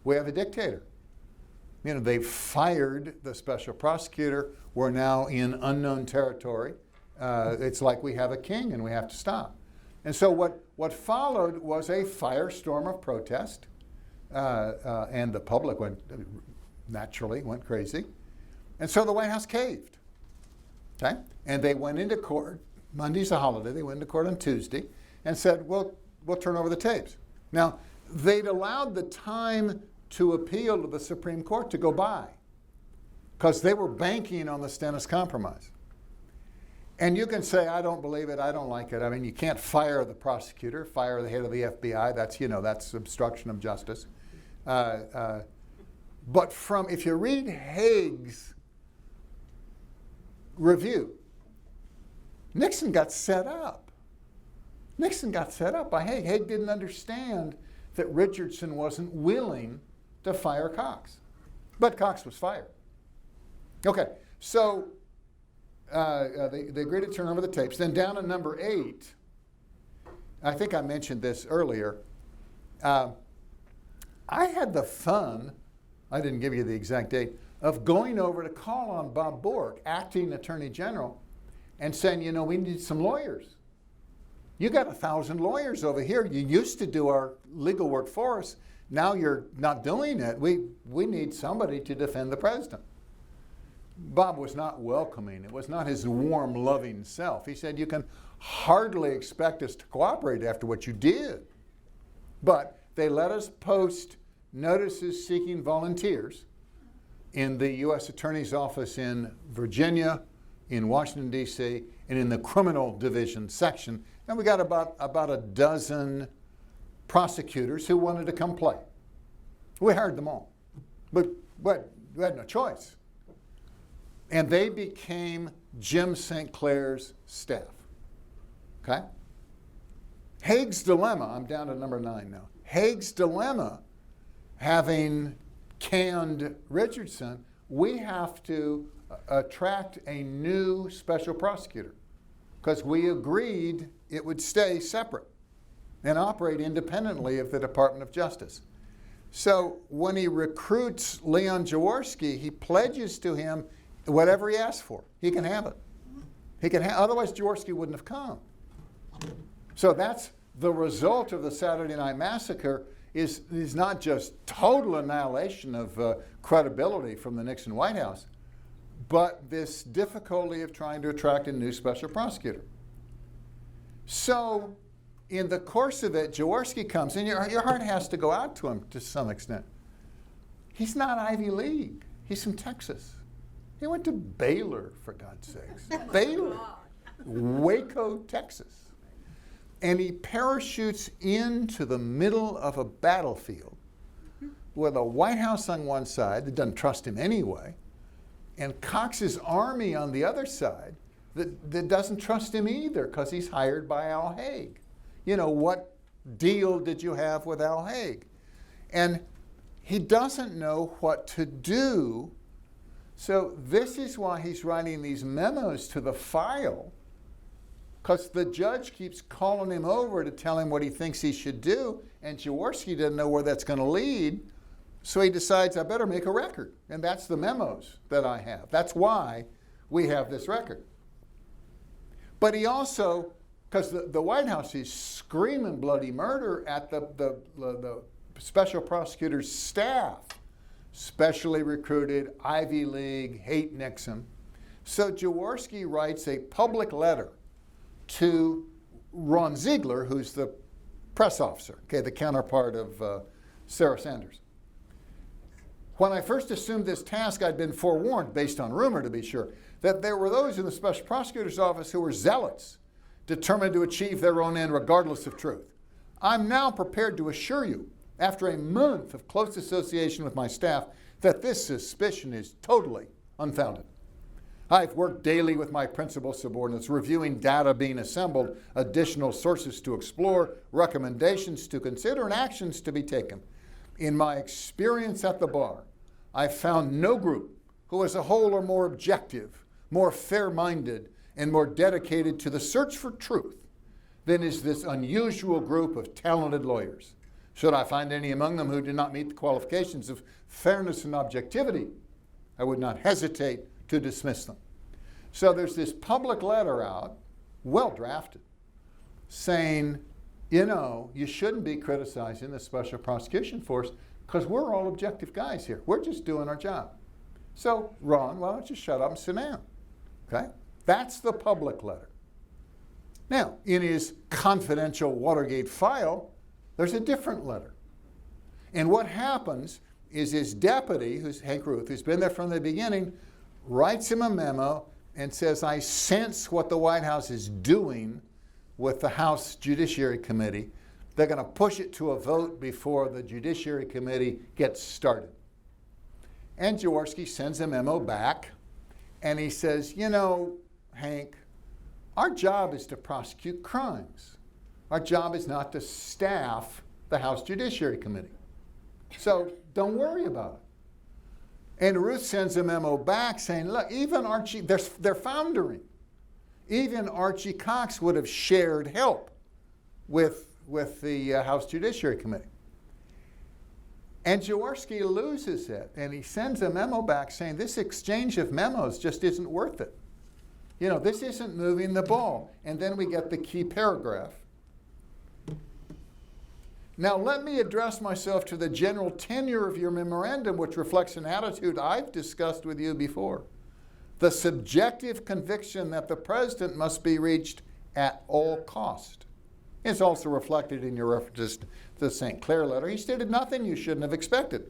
we have a dictator. They fired the special prosecutor. We're now in unknown territory. It's like we have a king and we have to stop. And so what followed was a firestorm of protest, and the public naturally went crazy. And so the White House caved. Okay? And they went into court. Monday's a holiday. They went into court on Tuesday and said, we'll turn over the tapes. Now, they'd allowed the time to appeal to the Supreme Court to go by because they were banking on the Stennis Compromise. And you can say, I don't believe it, I don't like it. I mean, you can't fire the prosecutor, fire the head of the FBI. That's obstruction of justice. But if you read Hague's review, Nixon got set up. Nixon got set up by Hague. Hague didn't understand that Richardson wasn't willing to fire Cox. But Cox was fired. Okay, so they agreed to turn over the tapes. Then down to number 8, I think I mentioned this earlier. I had the fun, I didn't give you the exact date, of going over to call on Bob Bork, acting Attorney General, and saying, we need some lawyers. You got 1,000 lawyers over here. You used to do our legal work for us. Now you're not doing it. We need somebody to defend the president. Bob was not welcoming. It was not his warm, loving self. He said, you can hardly expect us to cooperate after what you did. But they let us post notices seeking volunteers in the U.S. Attorney's Office in Virginia, in Washington, D.C., and in the criminal division section. And we got about a dozen prosecutors who wanted to come play. We hired them all. But we had no choice. And they became Jim St. Clair's staff. Okay? Hagues Dilemma, I'm down to number 9 now. Hagues Dilemma, having canned Richardson, we have to attract a new special prosecutor because we agreed it would stay separate and operate independently of the Department of Justice. So when he recruits Leon Jaworski, he pledges to him whatever he asks for. He can have it. Otherwise Jaworski wouldn't have come. So that's the result of the Saturday Night Massacre is not just total annihilation of credibility from the Nixon White House, but this difficulty of trying to attract a new special prosecutor. So in the course of it, Jaworski comes, and your heart has to go out to him to some extent. He's not Ivy League. He's from Texas. He went to Baylor, for God's sakes. Baylor. Waco, Texas. And he parachutes into the middle of a battlefield with a White House on one side that doesn't trust him anyway, and Cox's army on the other side that doesn't trust him either because he's hired by Al Hague. What deal did you have with Al Hague? And he doesn't know what to do. So this is why he's writing these memos to the file, because the judge keeps calling him over to tell him what he thinks he should do, and Jaworski doesn't know where that's going to lead. So he decides, I better make a record. And that's the memos that I have. That's why we have this record. But he also, because the White House is screaming bloody murder at the special prosecutor's staff, specially recruited, Ivy League, hate Nixon. So Jaworski writes a public letter to Ron Ziegler, who's the press officer, the counterpart of Sarah Sanders. When I first assumed this task, I'd been forewarned, based on rumor to be sure, that there were those in the special prosecutor's office who were zealots, determined to achieve their own end regardless of truth. I'm now prepared to assure you after a month of close association with my staff, that this suspicion is totally unfounded. I've worked daily with my principal subordinates, reviewing data being assembled, additional sources to explore, recommendations to consider, and actions to be taken. In my experience at the bar, I've found no group who as a whole are more objective, more fair-minded, and more dedicated to the search for truth than is this unusual group of talented lawyers. Should I find any among them who do not meet the qualifications of fairness and objectivity, I would not hesitate to dismiss them. So there's this public letter out, well drafted, saying, you know, you shouldn't be criticizing the Special Prosecution Force because we're all objective guys here. We're just doing our job. So, Ron, why don't you shut up and sit down? Okay? That's the public letter. Now, in his confidential Watergate file, there's a different letter. And what happens is his deputy, who's Hank Ruth, who's been there from the beginning, writes him a memo and says, I sense what the White House is doing with the House Judiciary Committee. They're going to push it to a vote before the Judiciary Committee gets started. And Jaworski sends a memo back, and he says, you know, Hank, our job is to prosecute crimes. Our job is not to staff the House Judiciary Committee. So don't worry about it. And Ruth sends a memo back saying, look, even Archie, they're foundering. Even Archie Cox would have shared help with the House Judiciary Committee. And Jaworski loses it, and he sends a memo back saying this exchange of memos just isn't worth it. You know, this isn't moving the ball. And then we get the key paragraph. Now let me address myself to the general tenor of your memorandum, which reflects an attitude I've discussed with you before. The subjective conviction that the president must be reached at all cost. It's also reflected in your references to the St. Clair letter. He stated nothing you shouldn't have expected.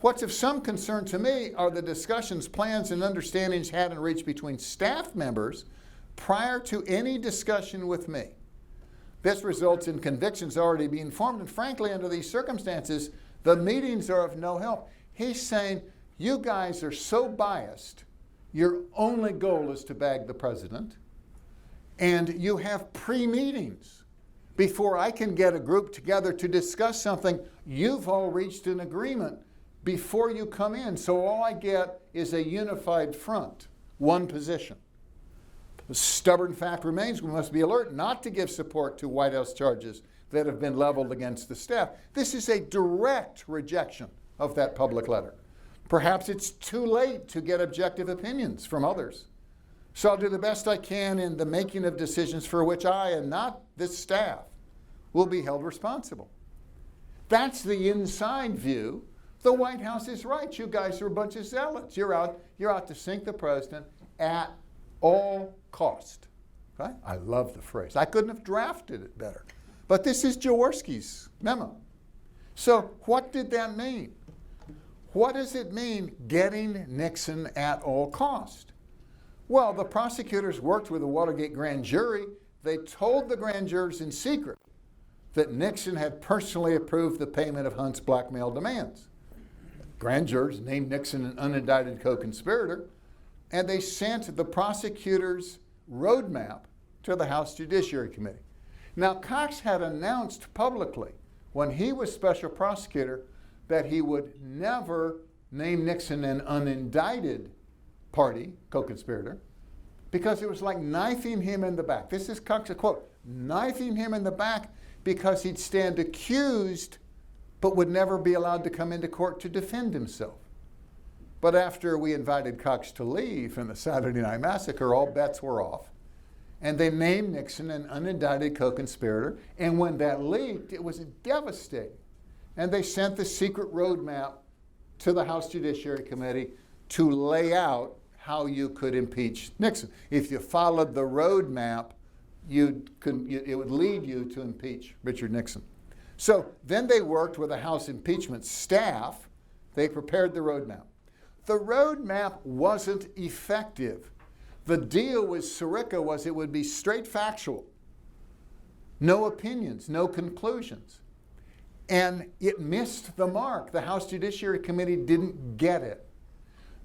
What's of some concern to me are the discussions, plans, and understandings had and reached between staff members prior to any discussion with me. This results in convictions already being formed, and frankly, under these circumstances, the meetings are of no help. He's saying, you guys are so biased, your only goal is to bag the president, and you have pre-meetings. Before I can get a group together to discuss something, you've all reached an agreement before you come in. So all I get is a unified front, one position. The stubborn fact remains we must be alert not to give support to White House charges that have been leveled against the staff. This is a direct rejection of that public letter. Perhaps it's too late to get objective opinions from others. So I'll do the best I can in the making of decisions for which I, and not this staff, will be held responsible. That's the inside view. The White House is right. You guys are a bunch of zealots. You're out to sink the president at all cost. Okay? I love the phrase. I couldn't have drafted it better. But this is Jaworski's memo. So what did that mean? What does it mean, getting Nixon at all cost? Well, the prosecutors worked with the Watergate grand jury. They told the grand jurors in secret that Nixon had personally approved the payment of Hunt's blackmail demands. Grand jurors named Nixon an unindicted co-conspirator, and they sent the prosecutors' roadmap to the House Judiciary Committee. Now, Cox had announced publicly when he was special prosecutor that he would never name Nixon an unindicted party, co-conspirator, because it was like knifing him in the back. This is Cox's quote, knifing him in the back because he'd stand accused but would never be allowed to come into court to defend himself. But after we invited Cox to leave in the Saturday Night Massacre, all bets were off. And they named Nixon an unindicted co-conspirator. And when that leaked, it was devastating. And they sent the secret roadmap to the House Judiciary Committee to lay out how you could impeach Nixon. If you followed the roadmap, it would lead you to impeach Richard Nixon. So then they worked with the House impeachment staff. They prepared the roadmap. The roadmap wasn't effective. The deal with Sirica was it would be straight factual. No opinions, no conclusions. And it missed the mark. The House Judiciary Committee didn't get it.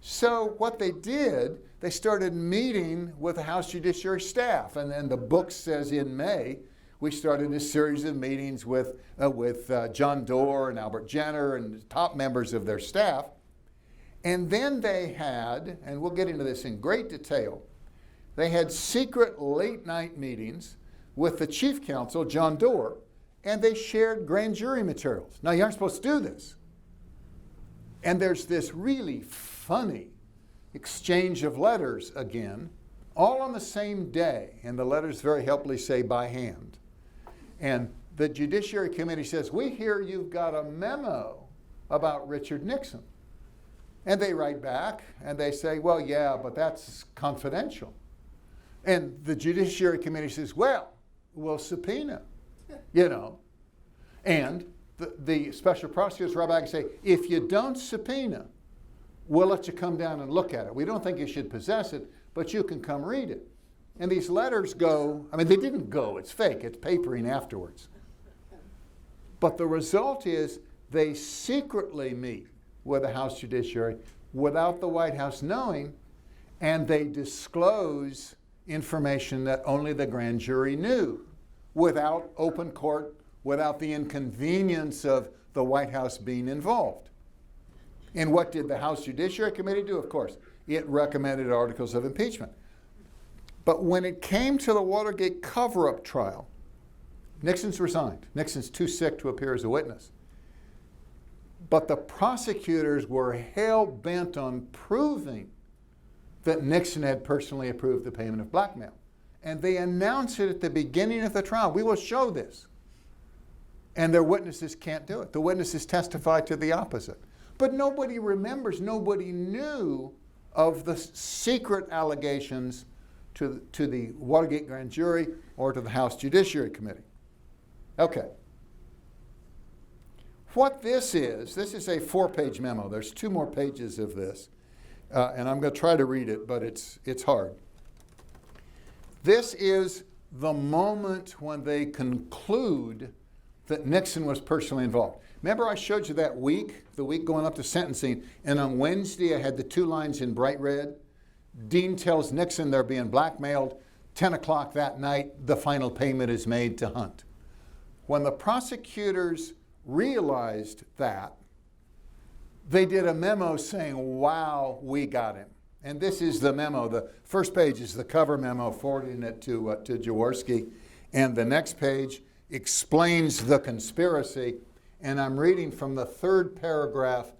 So what they did, they started meeting with the House Judiciary staff. And then the book says in May, we started a series of meetings with John Doerr and Albert Jenner and top members of their staff. And then they had, and we'll get into this in great detail, they had secret late-night meetings with the chief counsel, John Doerr, and they shared grand jury materials. Now, you aren't supposed to do this. And there's this really funny exchange of letters again, all on the same day, and the letters very helpfully say by hand. And the Judiciary Committee says, we hear you've got a memo about Richard Nixon. And they write back, and they say, well, yeah, but that's confidential. And the Judiciary Committee says, well, we'll subpoena, you know. And the Special Prosecutors write back and say, if you don't subpoena, we'll let you come down and look at it. We don't think you should possess it, but you can come read it. And these letters go, I mean, they didn't go, it's fake, it's papering afterwards. But the result is they secretly meet with the House Judiciary without the White House knowing, and they disclose information that only the grand jury knew, without open court, without the inconvenience of the White House being involved. And what did the House Judiciary Committee do? Of course, it recommended articles of impeachment. But when it came to the Watergate cover-up trial, Nixon's resigned. Nixon's too sick to appear as a witness. But the prosecutors were hell-bent on proving that Nixon had personally approved the payment of blackmail. And they announced it at the beginning of the trial. We will show this. And their witnesses can't do it. The witnesses testify to the opposite. But nobody remembers, nobody knew of the secret allegations to the Watergate grand jury or to the House Judiciary Committee. Okay. What this is a 4-page memo. There's 2 more pages of this. And I'm going to try to read it, but it's hard. This is the moment when they conclude that Nixon was personally involved. Remember I showed you that week, the week going up to sentencing, and on Wednesday I had the 2 lines in bright red. Dean tells Nixon they're being blackmailed. 10 o'clock that night, the final payment is made to Hunt. When the prosecutors realized that, they did a memo saying, wow, we got him. And this is the memo. The first page is the cover memo, forwarding it to Jaworski. And the next page explains the conspiracy. And I'm reading from the 3rd paragraph.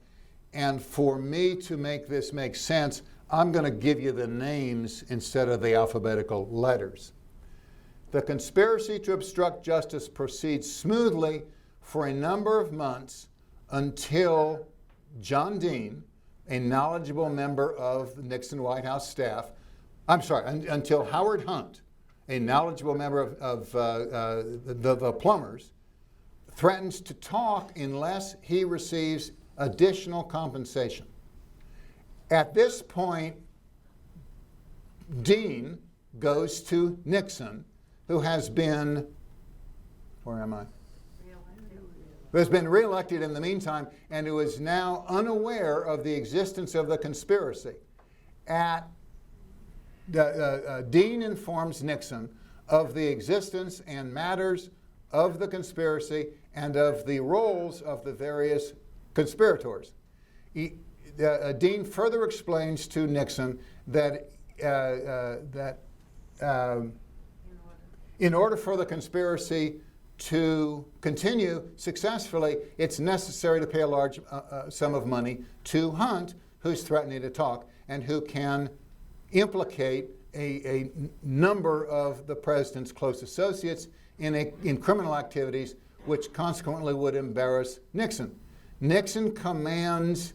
And for me to make this make sense, I'm going to give you the names instead of the alphabetical letters. The conspiracy to obstruct justice proceeds smoothly for a number of months until John Dean, a knowledgeable member of the Nixon White House staff, until Howard Hunt, a knowledgeable member of the plumbers, threatens to talk unless he receives additional compensation. At this point, Dean goes to Nixon, who has been, where am I? Who has been reelected in the meantime and who is now unaware of the existence of the conspiracy. Dean informs Nixon of the existence and matters of the conspiracy and of the roles of the various conspirators. Dean further explains to Nixon that in order for the conspiracy to continue successfully, it's necessary to pay a large sum of money to Hunt, who's threatening to talk, and who can implicate a number of the president's close associates in criminal activities, which consequently would embarrass Nixon. Nixon commands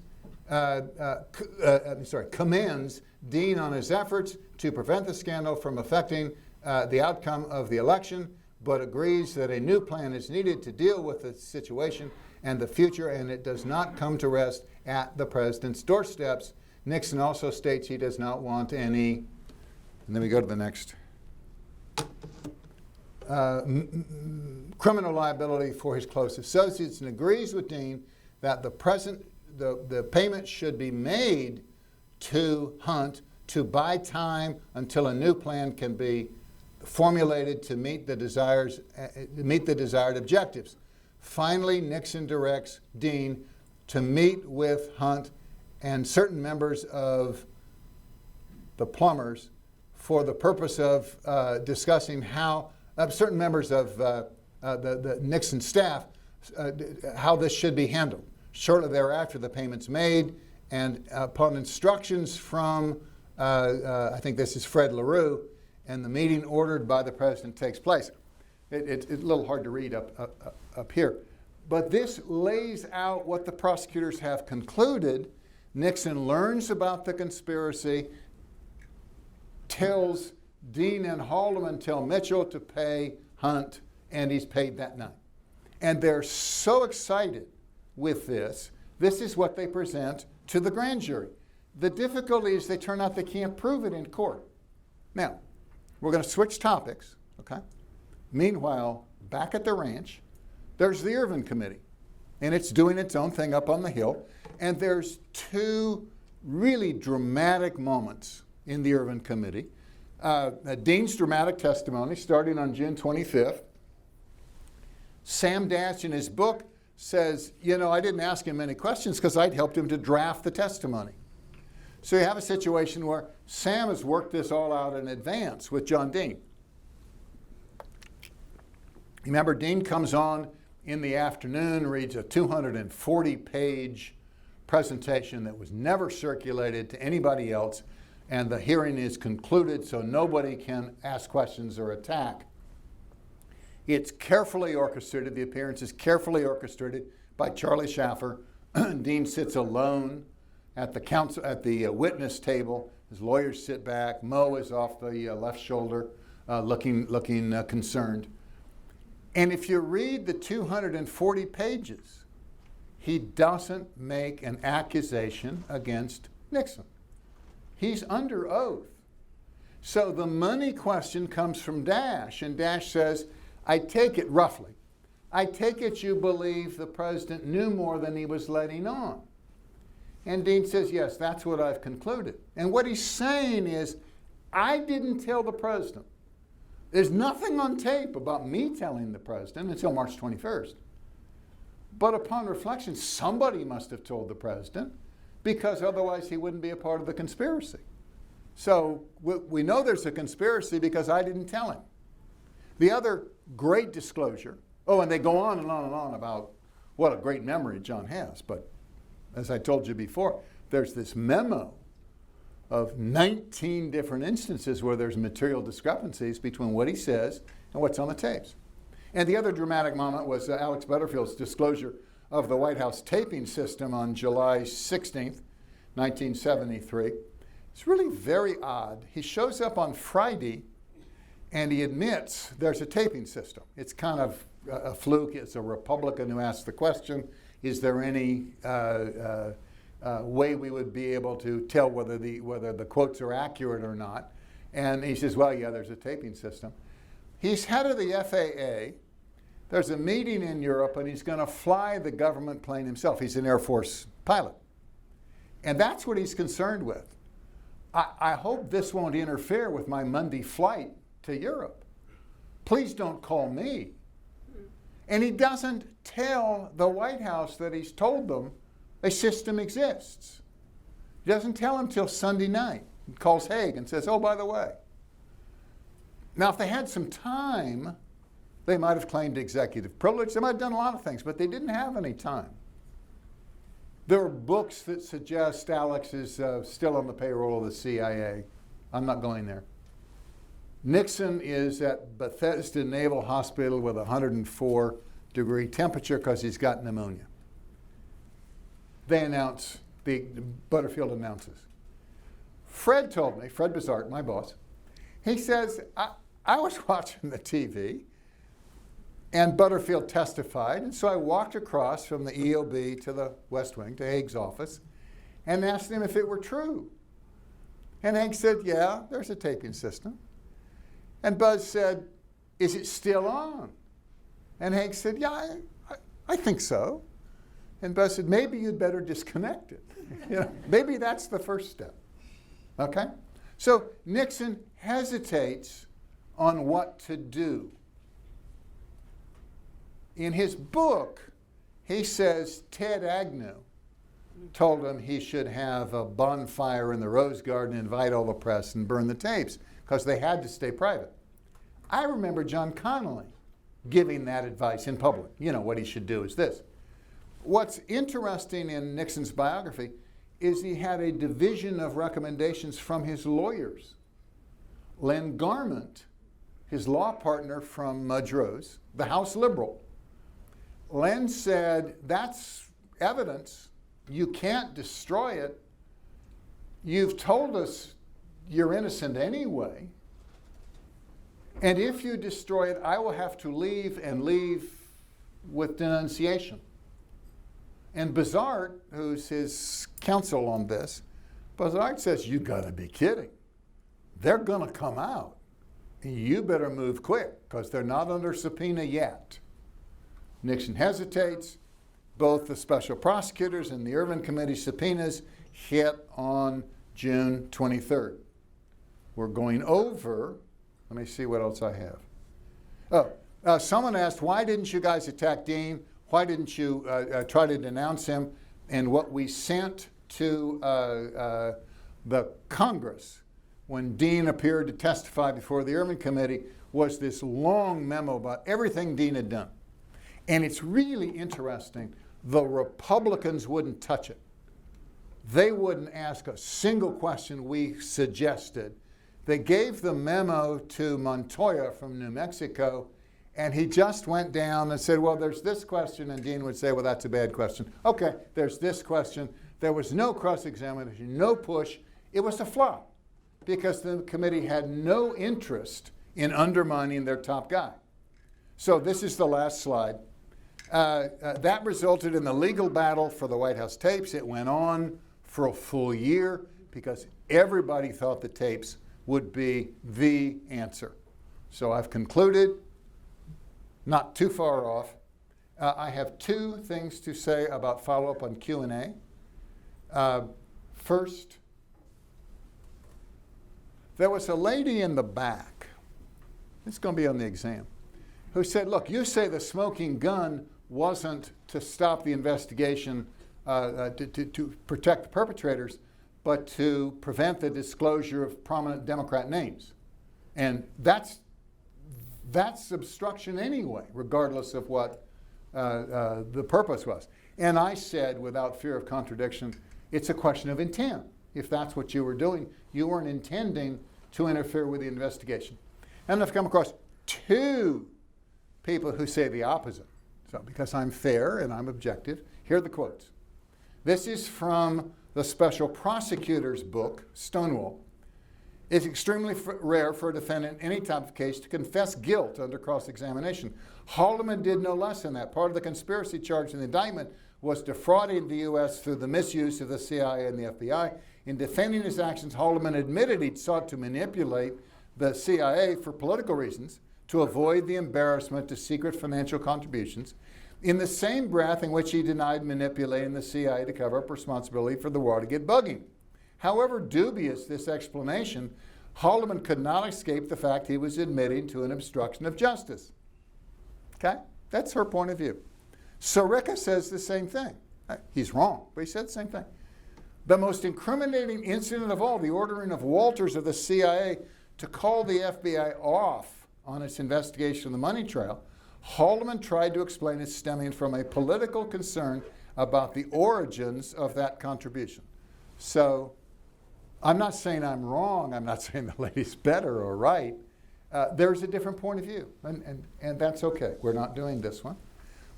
Dean on his efforts to prevent the scandal from affecting the outcome of the election, but agrees that a new plan is needed to deal with the situation and the future, and it does not come to rest at the president's doorsteps. Nixon also states he does not want any, and then we go to the next. criminal liability for his close associates, and agrees with Dean that the payment should be made to Hunt to buy time until a new plan can be formulated to meet the desired objectives. Finally, Nixon directs Dean to meet with Hunt and certain members of the plumbers for the purpose of discussing how certain members of the Nixon staff how this should be handled. Shortly thereafter, the payment's made, and upon instructions from, I think this is Fred LaRue, and the meeting ordered by the president takes place. It's a little hard to read up here. But this lays out what the prosecutors have concluded. Nixon learns about the conspiracy, tells Dean and Haldeman, tell Mitchell to pay Hunt, and he's paid that night. And they're so excited with this. This is what they present to the grand jury. The difficulty is they turn out they can't prove it in court. Now, we're going to switch topics, okay? Meanwhile, back at the ranch, there's the Irvin Committee, and it's doing its own thing up on the hill, and there's two really dramatic moments in the Irvin Committee. Dean's dramatic testimony starting on June 25th. Sam Dash in his book says, I didn't ask him any questions because I'd helped him to draft the testimony. So you have a situation where Sam has worked this all out in advance with John Dean. Remember, Dean comes on in the afternoon, reads a 240-page presentation that was never circulated to anybody else, and the hearing is concluded so nobody can ask questions or attack. It's carefully orchestrated. The appearance is carefully orchestrated by Charlie Schaffer. Dean sits alone at the witness table. His lawyers sit back. Mo is off the left shoulder, looking concerned. And if you read the 240 pages, he doesn't make an accusation against Nixon. He's under oath. So the money question comes from Dash, and Dash says, I take it roughly. I take it you believe the president knew more than he was letting on. And Dean says, yes, that's what I've concluded. And what he's saying is, I didn't tell the president. There's nothing on tape about me telling the president until March 21st. But upon reflection, somebody must have told the president, because otherwise he wouldn't be a part of the conspiracy. So we know there's a conspiracy because I didn't tell him. The other great disclosure, and they go on and on and on about what a great memory John has, but as I told you before, there's this memo of 19 different instances where there's material discrepancies between what he says and what's on the tapes. And the other dramatic moment was Alex Butterfield's disclosure of the White House taping system on July 16th, 1973. It's really very odd. He shows up on Friday and he admits there's a taping system. It's kind of a fluke. It's a Republican who asked the question, is there any way we would be able to tell whether the quotes are accurate or not? And he says, well, yeah, there's a taping system. He's head of the FAA. There's a meeting in Europe, and he's going to fly the government plane himself. He's an Air Force pilot. And that's what he's concerned with. I hope this won't interfere with my Monday flight to Europe. Please don't call me. And he doesn't tell the White House that he's told them a system exists. He doesn't tell them till Sunday night. He calls Hague and says, oh, by the way. Now, if they had some time, they might have claimed executive privilege. They might have done a lot of things, but they didn't have any time. There are books that suggest Alex is still on the payroll of the CIA. I'm not going there. Nixon is at Bethesda Naval Hospital with a 104-degree temperature because he's got pneumonia. They announce, Butterfield announces. Fred told me, Fred Bizart, my boss, he says, I was watching the TV and Butterfield testified, and so I walked across from the EOB to the West Wing, to Hague's office, and asked him if it were true. And Hague said, yeah, there's a taping system. And Buzz said, is it still on? And Hagues said, yeah, I think so. And Buzz said, maybe you'd better disconnect it. Maybe that's the first step. Okay? So Nixon hesitates on what to do. In his book, he says Ted Agnew told him he should have a bonfire in the Rose Garden, invite all the press, and burn the tapes, because they had to stay private. I remember John Connolly giving that advice in public. What he should do is this. What's interesting in Nixon's biography is he had a division of recommendations from his lawyers. Len Garment, his law partner from Mudge Rose, the House liberal, Len said, that's evidence. You can't destroy it. You've told us you're innocent anyway. And if you destroy it, I will have to leave, and leave with denunciation. And Bazard, who's his counsel on this, Bazard says, you gotta be kidding. They're gonna come out. You better move quick, because they're not under subpoena yet. Nixon hesitates. Both the special prosecutors and the Irvin Committee subpoenas hit on June 23rd. We're going over, let me see what else I have. Someone asked, why didn't you guys attack Dean? Why didn't you try to denounce him? And what we sent to the Congress when Dean appeared to testify before the Irvin Committee was this long memo about everything Dean had done. And it's really interesting. The Republicans wouldn't touch it. They wouldn't ask a single question we suggested. They gave the memo to Montoya from New Mexico, and he just went down and said, well, there's this question, and Dean would say, well, that's a bad question. Okay, there's this question. There was no cross-examination, no push. It was a flop because the committee had no interest in undermining their top guy. So this is the last slide. That resulted in the legal battle for the White House tapes. It went on for a full year because everybody thought the tapes would be the answer. So I've concluded, not too far off. I have two things to say about follow-up on Q&A. First, there was a lady in the back, it's going to be on the exam, who said, look, you say the smoking gun wasn't to stop the investigation, to protect the perpetrators, but to prevent the disclosure of prominent Democrat names. And that's obstruction anyway, regardless of what the purpose was. And I said, without fear of contradiction, it's a question of intent. If that's what you were doing, you weren't intending to interfere with the investigation. And I've come across two people who say the opposite. So because I'm fair and I'm objective, here are the quotes. This is from the Special Prosecutors book, Stonewall. It's extremely rare for a defendant in any type of case to confess guilt under cross-examination. Haldeman did no less than that. Part of the conspiracy charge in the indictment was defrauding the U.S. through the misuse of the CIA and the FBI. In defending his actions, Haldeman admitted he'd sought to manipulate the CIA for political reasons to avoid the embarrassment to secret financial contributions, in the same breath in which he denied manipulating the CIA to cover up responsibility for the Watergate bugging. However dubious this explanation, Haldeman could not escape the fact he was admitting to an obstruction of justice. Okay? That's her point of view. Sirica says the same thing. He's wrong, but he said the same thing. The most incriminating incident of all, the ordering of Walters of the CIA to call the FBI off on its investigation of the money trail, Haldeman tried to explain as stemming from a political concern about the origins of that contribution. So I'm not saying I'm wrong. I'm not saying the lady's better or right. There's a different point of view, and that's okay. We're not doing this one.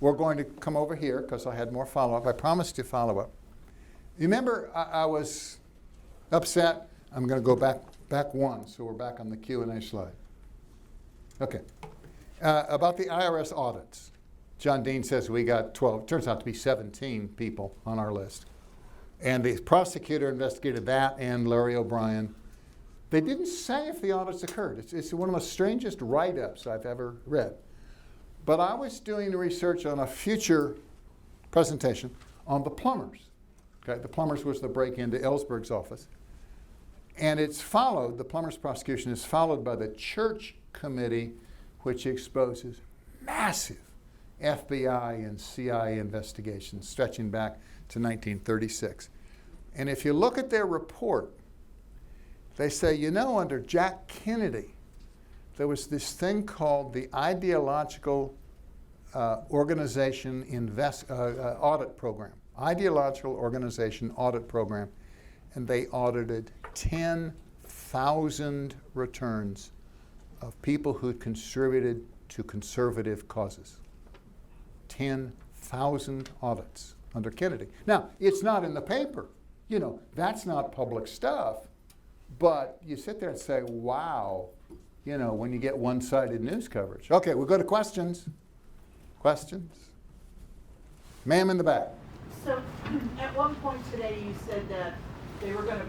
We're going to come over here because I had more follow-up. I promised to follow up. You remember I was upset? I'm going to go back one, so we're back on the Q&A slide. Okay. About the IRS audits. John Dean says we got 12. Turns out to be 17 people on our list. And the prosecutor investigated that and Larry O'Brien. They didn't say if the audits occurred. It's one of the strangest write-ups I've ever read. But I was doing research on a future presentation on the plumbers. Okay, the plumbers was the break into Ellsberg's office. And it's followed, the plumbers prosecution is followed by the church committee, which exposes massive FBI and CIA investigations stretching back to 1936. And if you look at their report, they say, you know, under Jack Kennedy, there was this thing called the Ideological Organization Audit Program. Ideological Organization Audit Program. And they audited 10,000 returns of people who had contributed to conservative causes. 10,000 audits under Kennedy. Now, it's not in the paper. You know, that's not public stuff. But you sit there and say, wow, you know, when you get one-sided news coverage. Okay, we'll go to questions. Questions? Ma'am in the back. So at one point today you said that they were going to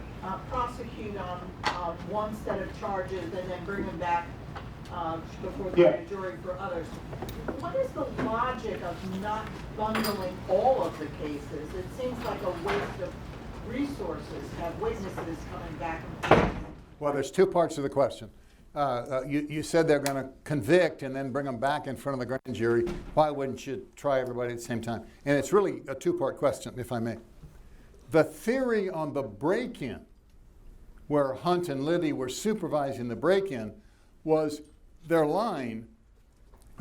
prosecute on one set of charges and then bring them back before the grand jury for others. What is the logic of not bundling all of the cases? It seems like a waste of resources to have witnesses coming back and forth. Well, there's two parts of the question. You said they're going to convict and then bring them back in front of the grand jury. Why wouldn't you try everybody at the same time? And it's really a two-part question, if I may. The theory on the break-in, where Hunt and Liddy were supervising the break-in, was they're lying.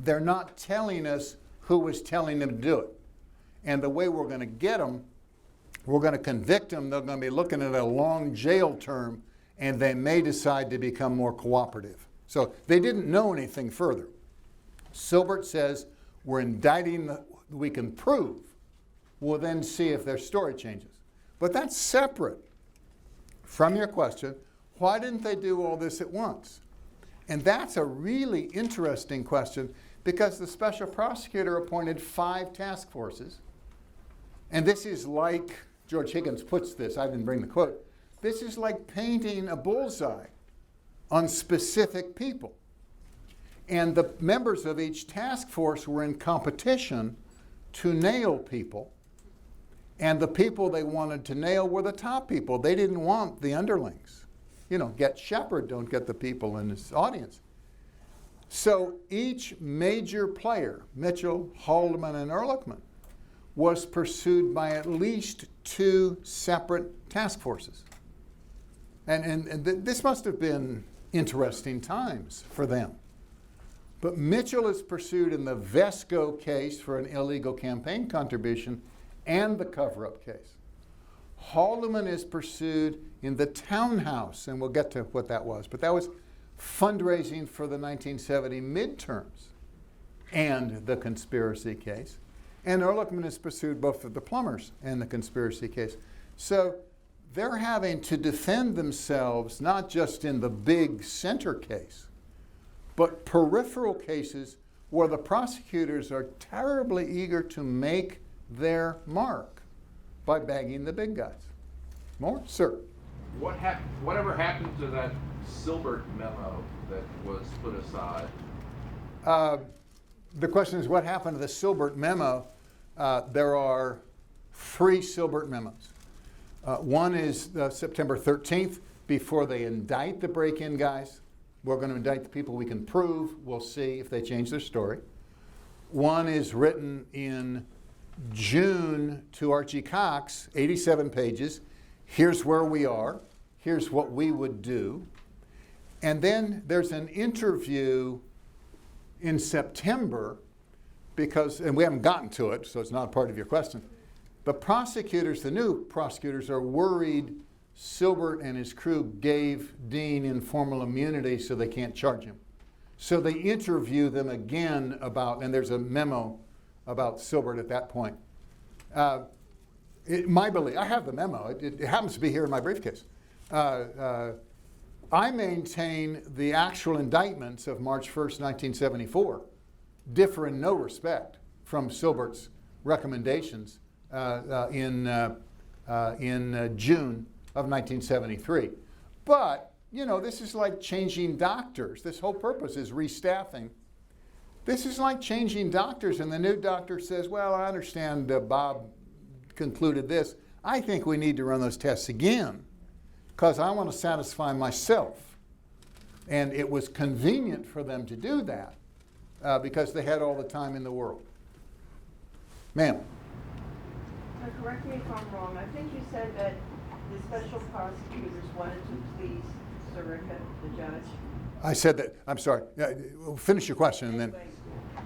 They're not telling us who was telling them to do it. And the way we're going to get them, we're going to convict them. They're going to be looking at a long jail term, and they may decide to become more cooperative. So they didn't know anything further. Silbert says, we're indicting we can prove. We'll then see if their story changes. But that's separate from your question, why didn't they do all this at once? And that's a really interesting question because the special prosecutor appointed 5 task forces. And this is like, George Higgins puts this, I didn't bring the quote, this is like painting a bullseye on specific people. And the members of each task force were in competition to nail people. And the people they wanted to nail were the top people. They didn't want the underlings. You know, get Shepard, don't get the people in his audience. So each major player, Mitchell, Haldeman, and Ehrlichman, was pursued by at least 2 separate task forces. And this must have been interesting times for them. But Mitchell is pursued in the Vesco case for an illegal campaign contribution and the cover-up case. Haldeman is pursued in the townhouse, and we'll get to what that was, but that was fundraising for the 1970 midterms and the conspiracy case. And Ehrlichman is pursued both for the plumbers and the conspiracy case. So they're having to defend themselves not just in the big center case, but peripheral cases where the prosecutors are terribly eager to make their mark by bagging the big guys. More? Sir. Whatever happened to that Silbert memo that was put aside? The question is, what happened to the Silbert memo? There are 3 Silbert memos. One is September 13th, before they indict the break-in guys. We're going to indict the people we can prove. We'll see if they change their story. One is written in June to Archie Cox, 87 pages. Here's where we are. Here's what we would do. And then there's an interview in September because, and we haven't gotten to it, so it's not part of your question. The prosecutors, the new prosecutors, are worried Silbert and his crew gave Dean informal immunity so they can't charge him. So they interview them again about, and there's a memo about Silbert at that point. My belief, I have the memo, it happens to be here in my briefcase. I maintain the actual indictments of March 1st, 1974 differ in no respect from Silbert's recommendations in June of 1973. But you know, this is like changing doctors. This whole purpose is restaffing. This is like changing doctors, and the new doctor says, well, I understand Bob concluded this. I think we need to run those tests again because I want to satisfy myself. And it was convenient for them to do that because they had all the time in the world. Ma'am. Correct me if I'm wrong. I think you said that the special prosecutors wanted to please Sirica, the judge. I said that. I'm sorry. Finish your question and then. Anyway,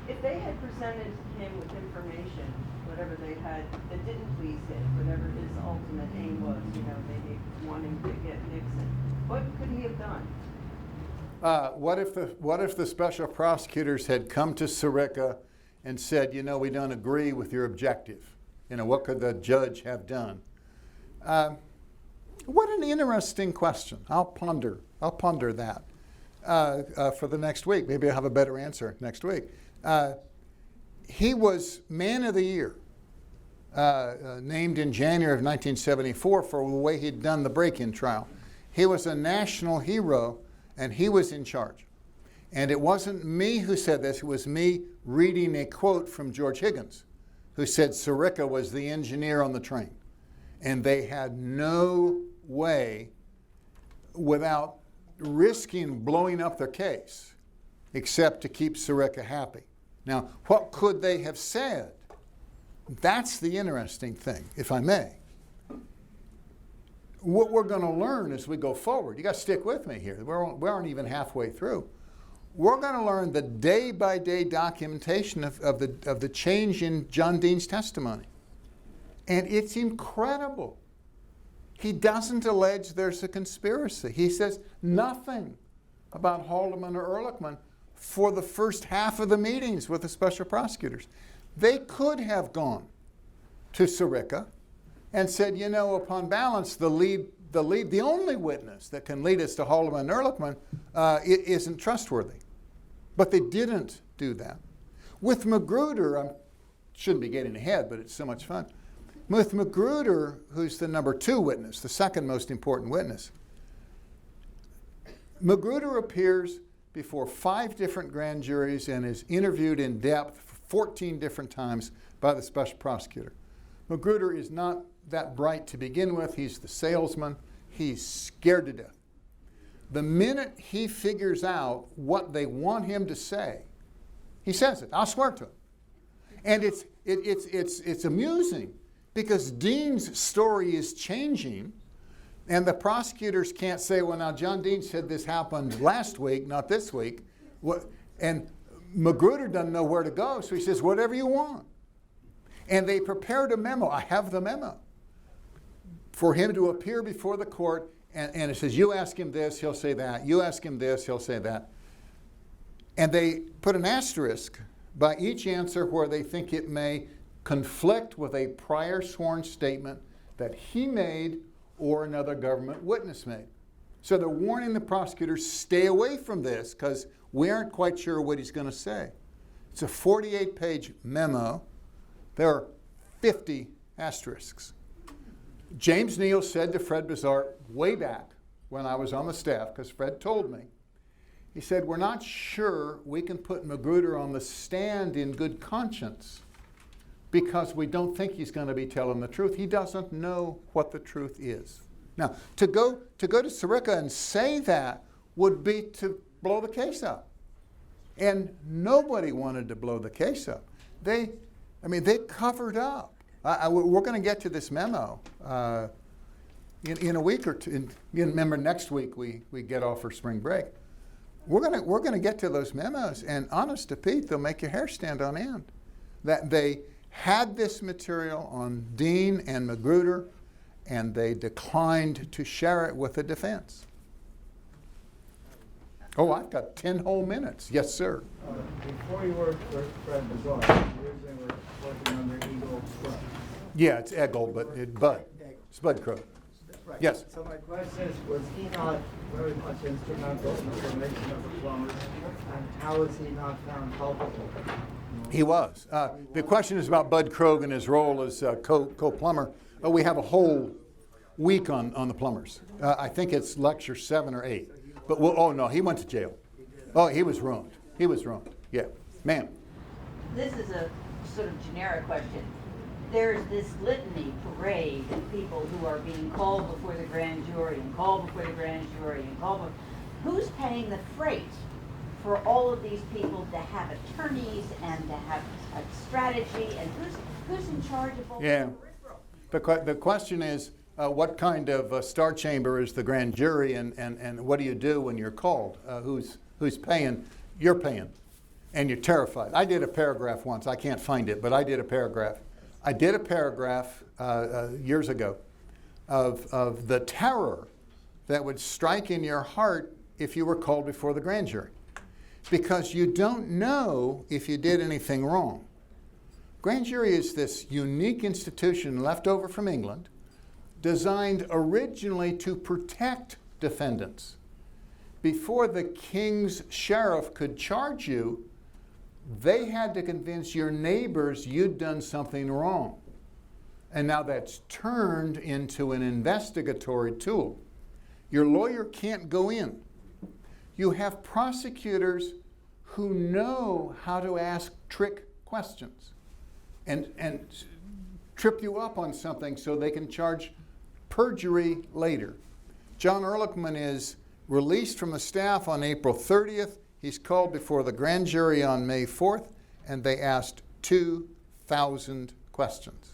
if they had presented him with information, whatever they had, that didn't please him, whatever his ultimate aim was, you know, maybe wanting to get Nixon, what could he have done? What if the special prosecutors had come to Sirica and said, you know, we don't agree with your objective? You know, what could the judge have done? What an interesting question. I'll ponder that for the next week. Maybe I'll have a better answer next week. He was Man of the Year, named in January of 1974 for the way he'd done the break-in trial. He was a national hero, and he was in charge. And it wasn't me who said this, it was me reading a quote from George Higgins, who said Sirica was the engineer on the train. And they had no way, without risking blowing up their case, except to keep Sirica happy. Now, what could they have said? That's the interesting thing, if I may. What we're going to learn as we go forward, you got to stick with me here. We aren't even halfway through. We're going to learn the day-by-day documentation of the change in John Dean's testimony. And it's incredible. He doesn't allege there's a conspiracy. He says nothing about Haldeman or Ehrlichman for the first half of the meetings with the special prosecutors. They could have gone to Sirica and said, you know, upon balance, the only witness that can lead us to Haldeman and Ehrlichman isn't trustworthy. But they didn't do that. With Magruder, I shouldn't be getting ahead, but it's so much fun. With Magruder, who's the number 2 witness, the second most important witness, Magruder appears before 5 different grand juries and is interviewed in depth 14 different times by the special prosecutor. Magruder is not that bright to begin with. He's the salesman. He's scared to death. The minute he figures out what they want him to say, he says it. I'll swear to it. And it's amusing because Dean's story is changing, and the prosecutors can't say, well, now John Dean said this happened last week, not this week. And Magruder doesn't know where to go, so he says, whatever you want. And they prepared a memo. I have the memo for him to appear before the court, and it says, you ask him this, he'll say that. You ask him this, he'll say that. And they put an asterisk by each answer where they think it may conflict with a prior sworn statement that he made or another government witness made. So they're warning the prosecutors, stay away from this because we aren't quite sure what he's going to say. It's a 48-page memo. There are 50 asterisks. James Neal said to Fred Bizarre way back when I was on the staff, because Fred told me, he said, we're not sure we can put Magruder on the stand in good conscience because we don't think he's going to be telling the truth. He doesn't know what the truth is. Now, to go to Sirica and say that would be to blow the case up. And nobody wanted to blow the case up. They covered up. We're going to get to this memo in a week or two. Remember, next week we get off for spring break. We're going to get to those memos, and honest to Pete, they'll make your hair stand on end. That they had this material on Dean and Magruder, and they declined to share it with the defense. Oh, I've got 10 whole minutes. Yes, sir. Before you worked for Fred Bizarre, you originally were working under Eagle Crow. Yeah, it's Eggle, but it's Bud Crow. Right. Yes. So my question is, was he not very much instrumental in the formation of the plumbers, and how was he not found culpable? He was. The question is about Bud Krogh and his role as co-plumber. We have a whole weak on the plumbers. I think it's lecture 7 or 8. But oh no, he went to jail. Oh, he was ruined. He was ruined. Yeah, ma'am. This is a sort of generic question. There's this litany parade of people who are being called before the grand jury and called before the grand jury and called before. Who's paying the freight for all of these people to have attorneys and to have a strategy, and who's in charge of all Yeah. the peripheral? The question is, what kind of star chamber is the grand jury, and what do you do when you're called? Who's paying? You're paying, and you're terrified. I did a paragraph once. I can't find it, but I did a paragraph. I did a paragraph years ago of the terror that would strike in your heart if you were called before the grand jury, because you don't know if you did anything wrong. Grand jury is this unique institution left over from England, designed originally to protect defendants. Before the king's sheriff could charge you, they had to convince your neighbors you'd done something wrong. And now that's turned into an investigatory tool. Your lawyer can't go in. You have prosecutors who know how to ask trick questions and trip you up on something so they can charge perjury later. John Ehrlichman is released from the staff on April 30th. He's called before the grand jury on May 4th, and they asked 2,000 questions.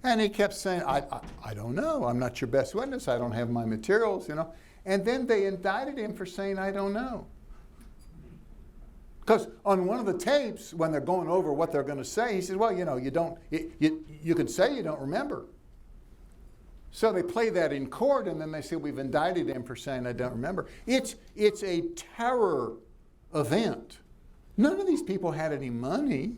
And he kept saying, I don't know. I'm not your best witness. I don't have my materials, you know. And then they indicted him for saying, I don't know. Because on one of the tapes, when they're going over what they're going to say, he said, well, you know, you can say you don't remember. So they play that in court, and then they say, we've indicted him for saying I don't remember. It's a terror event. None of these people had any money.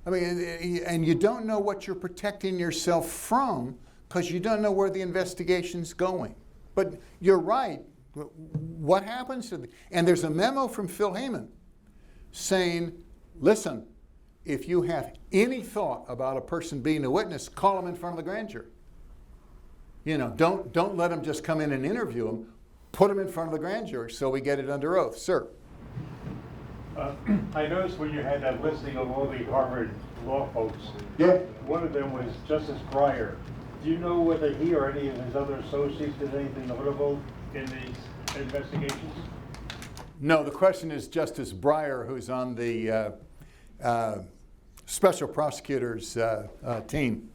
I mean, and you don't know what you're protecting yourself from because you don't know where the investigation's going. But you're right. What happens to and there's a memo from Phil Heyman saying, listen, if you have any thought about a person being a witness, call them in front of the grand jury. You know, don't let them just come in and interview them. Put them in front of the grand jury so we get it under oath. Sir. I noticed when you had that listing of all the Harvard law folks, Yeah. one of them was Justice Breyer. Do you know whether he or any of his other associates did anything notable in these investigations? No, the question is Justice Breyer, who's on the Special Prosecutors team.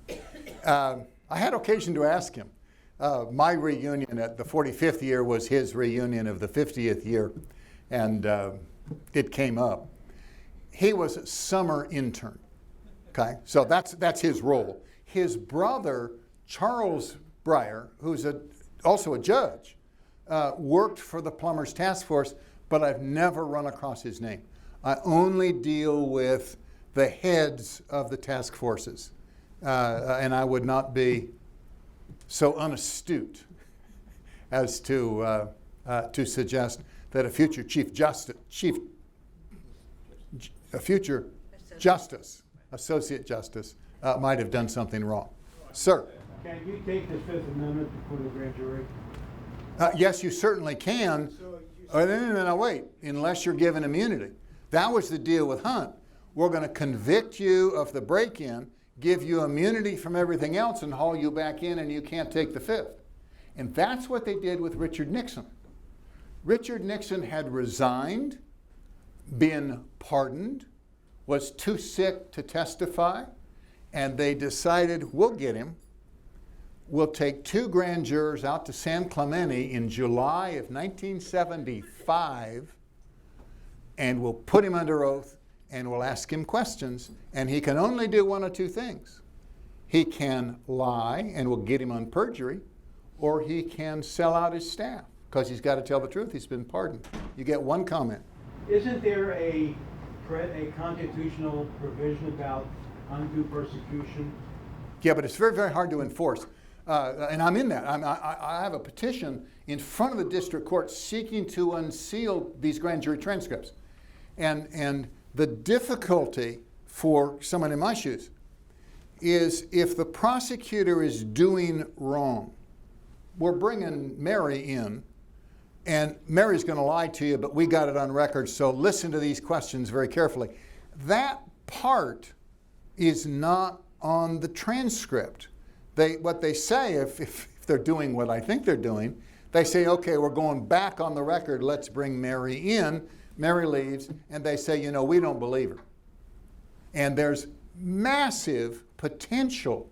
I had occasion to ask him. My reunion at the 45th year was his reunion of the 50th year, and it came up. He was a summer intern, okay? So that's his role. His brother, Charles Breyer, who's also a judge, worked for the Plumbers Task Force, but I've never run across his name. I only deal with the heads of the task forces, and I would not be so unastute as to suggest that a future associate justice, might have done something wrong. Sir. Can you take the Fifth Amendment before the grand jury? Yes, you certainly can. No, wait, unless you're given immunity. That was the deal with Hunt. We're going to convict you of the break-in, give you immunity from everything else, and haul you back in, and you can't take the Fifth. And that's what they did with Richard Nixon. Richard Nixon had resigned, been pardoned, was too sick to testify, and they decided, we'll get him. We'll take 2 grand jurors out to San Clemente in July of 1975, and we'll put him under oath, and we'll ask him questions, and he can only do one of 2 things. He can lie, and we'll get him on perjury, or he can sell out his staff, because he's got to tell the truth. He's been pardoned. You get 1 comment. Isn't there a constitutional provision about undue persecution? Yeah, but it's very, very hard to enforce. And I'm in that. I have a petition in front of the district court seeking to unseal these grand jury transcripts. And the difficulty for someone in my shoes is if the prosecutor is doing wrong, we're bringing Mary in, and Mary's going to lie to you, but we got it on record, so listen to these questions very carefully. That part is not on the transcript. What they say, if they're doing what I think they're doing, they say, okay, we're going back on the record, let's bring Mary in. Mary leaves, and they say, you know, we don't believe her. And there's massive potential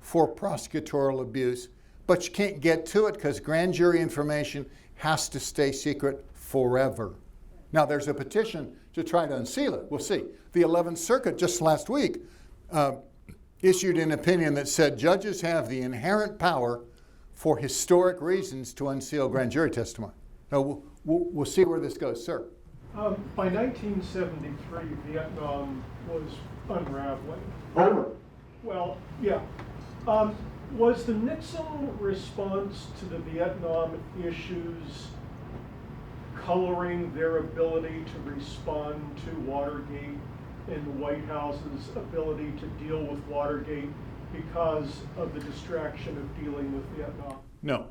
for prosecutorial abuse, but you can't get to it because grand jury information has to stay secret forever. Now, there's a petition to try to unseal it. We'll see. The 11th Circuit just last week issued an opinion that said judges have the inherent power for historic reasons to unseal grand jury testimony. Now, we'll see where this goes. Sir? By 1973, Vietnam was unraveling. Over. Well, yeah. Was the Nixon response to the Vietnam issues coloring their ability to respond to Watergate and the White House's ability to deal with Watergate because of the distraction of dealing with Vietnam? No.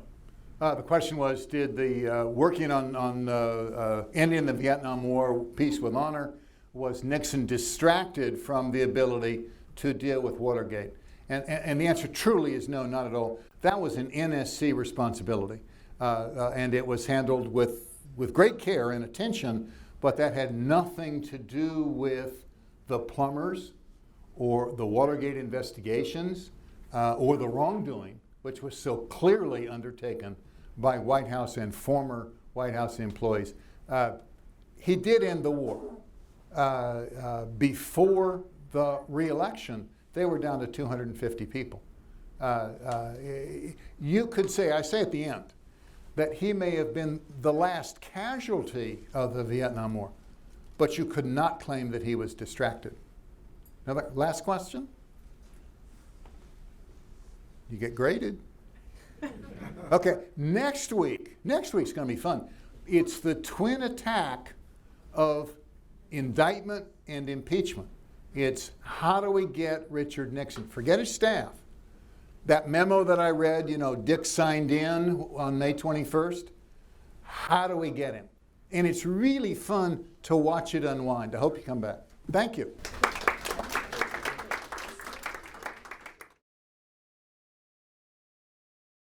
The question was, did the working on ending the Vietnam War peace with honor, was Nixon distracted from the ability to deal with Watergate? And the answer truly is no, not at all. That was an NSC responsibility, and it was handled with great care and attention, but that had nothing to do with the plumbers or the Watergate investigations or the wrongdoing, which was so clearly undertaken by White House and former White House employees. He did end the war. Before the re-election, they were down to 250 people. You could say, I say at the end, that he may have been the last casualty of the Vietnam War, but you could not claim that he was distracted. Now, last question? You get graded. Okay, next week's going to be fun. It's the twin attack of indictment and impeachment. It's how do we get Richard Nixon? Forget his staff. That memo that I read, you know, Dick signed in on May 21st. How do we get him? And it's really fun to watch it unwind. I hope you come back. Thank you.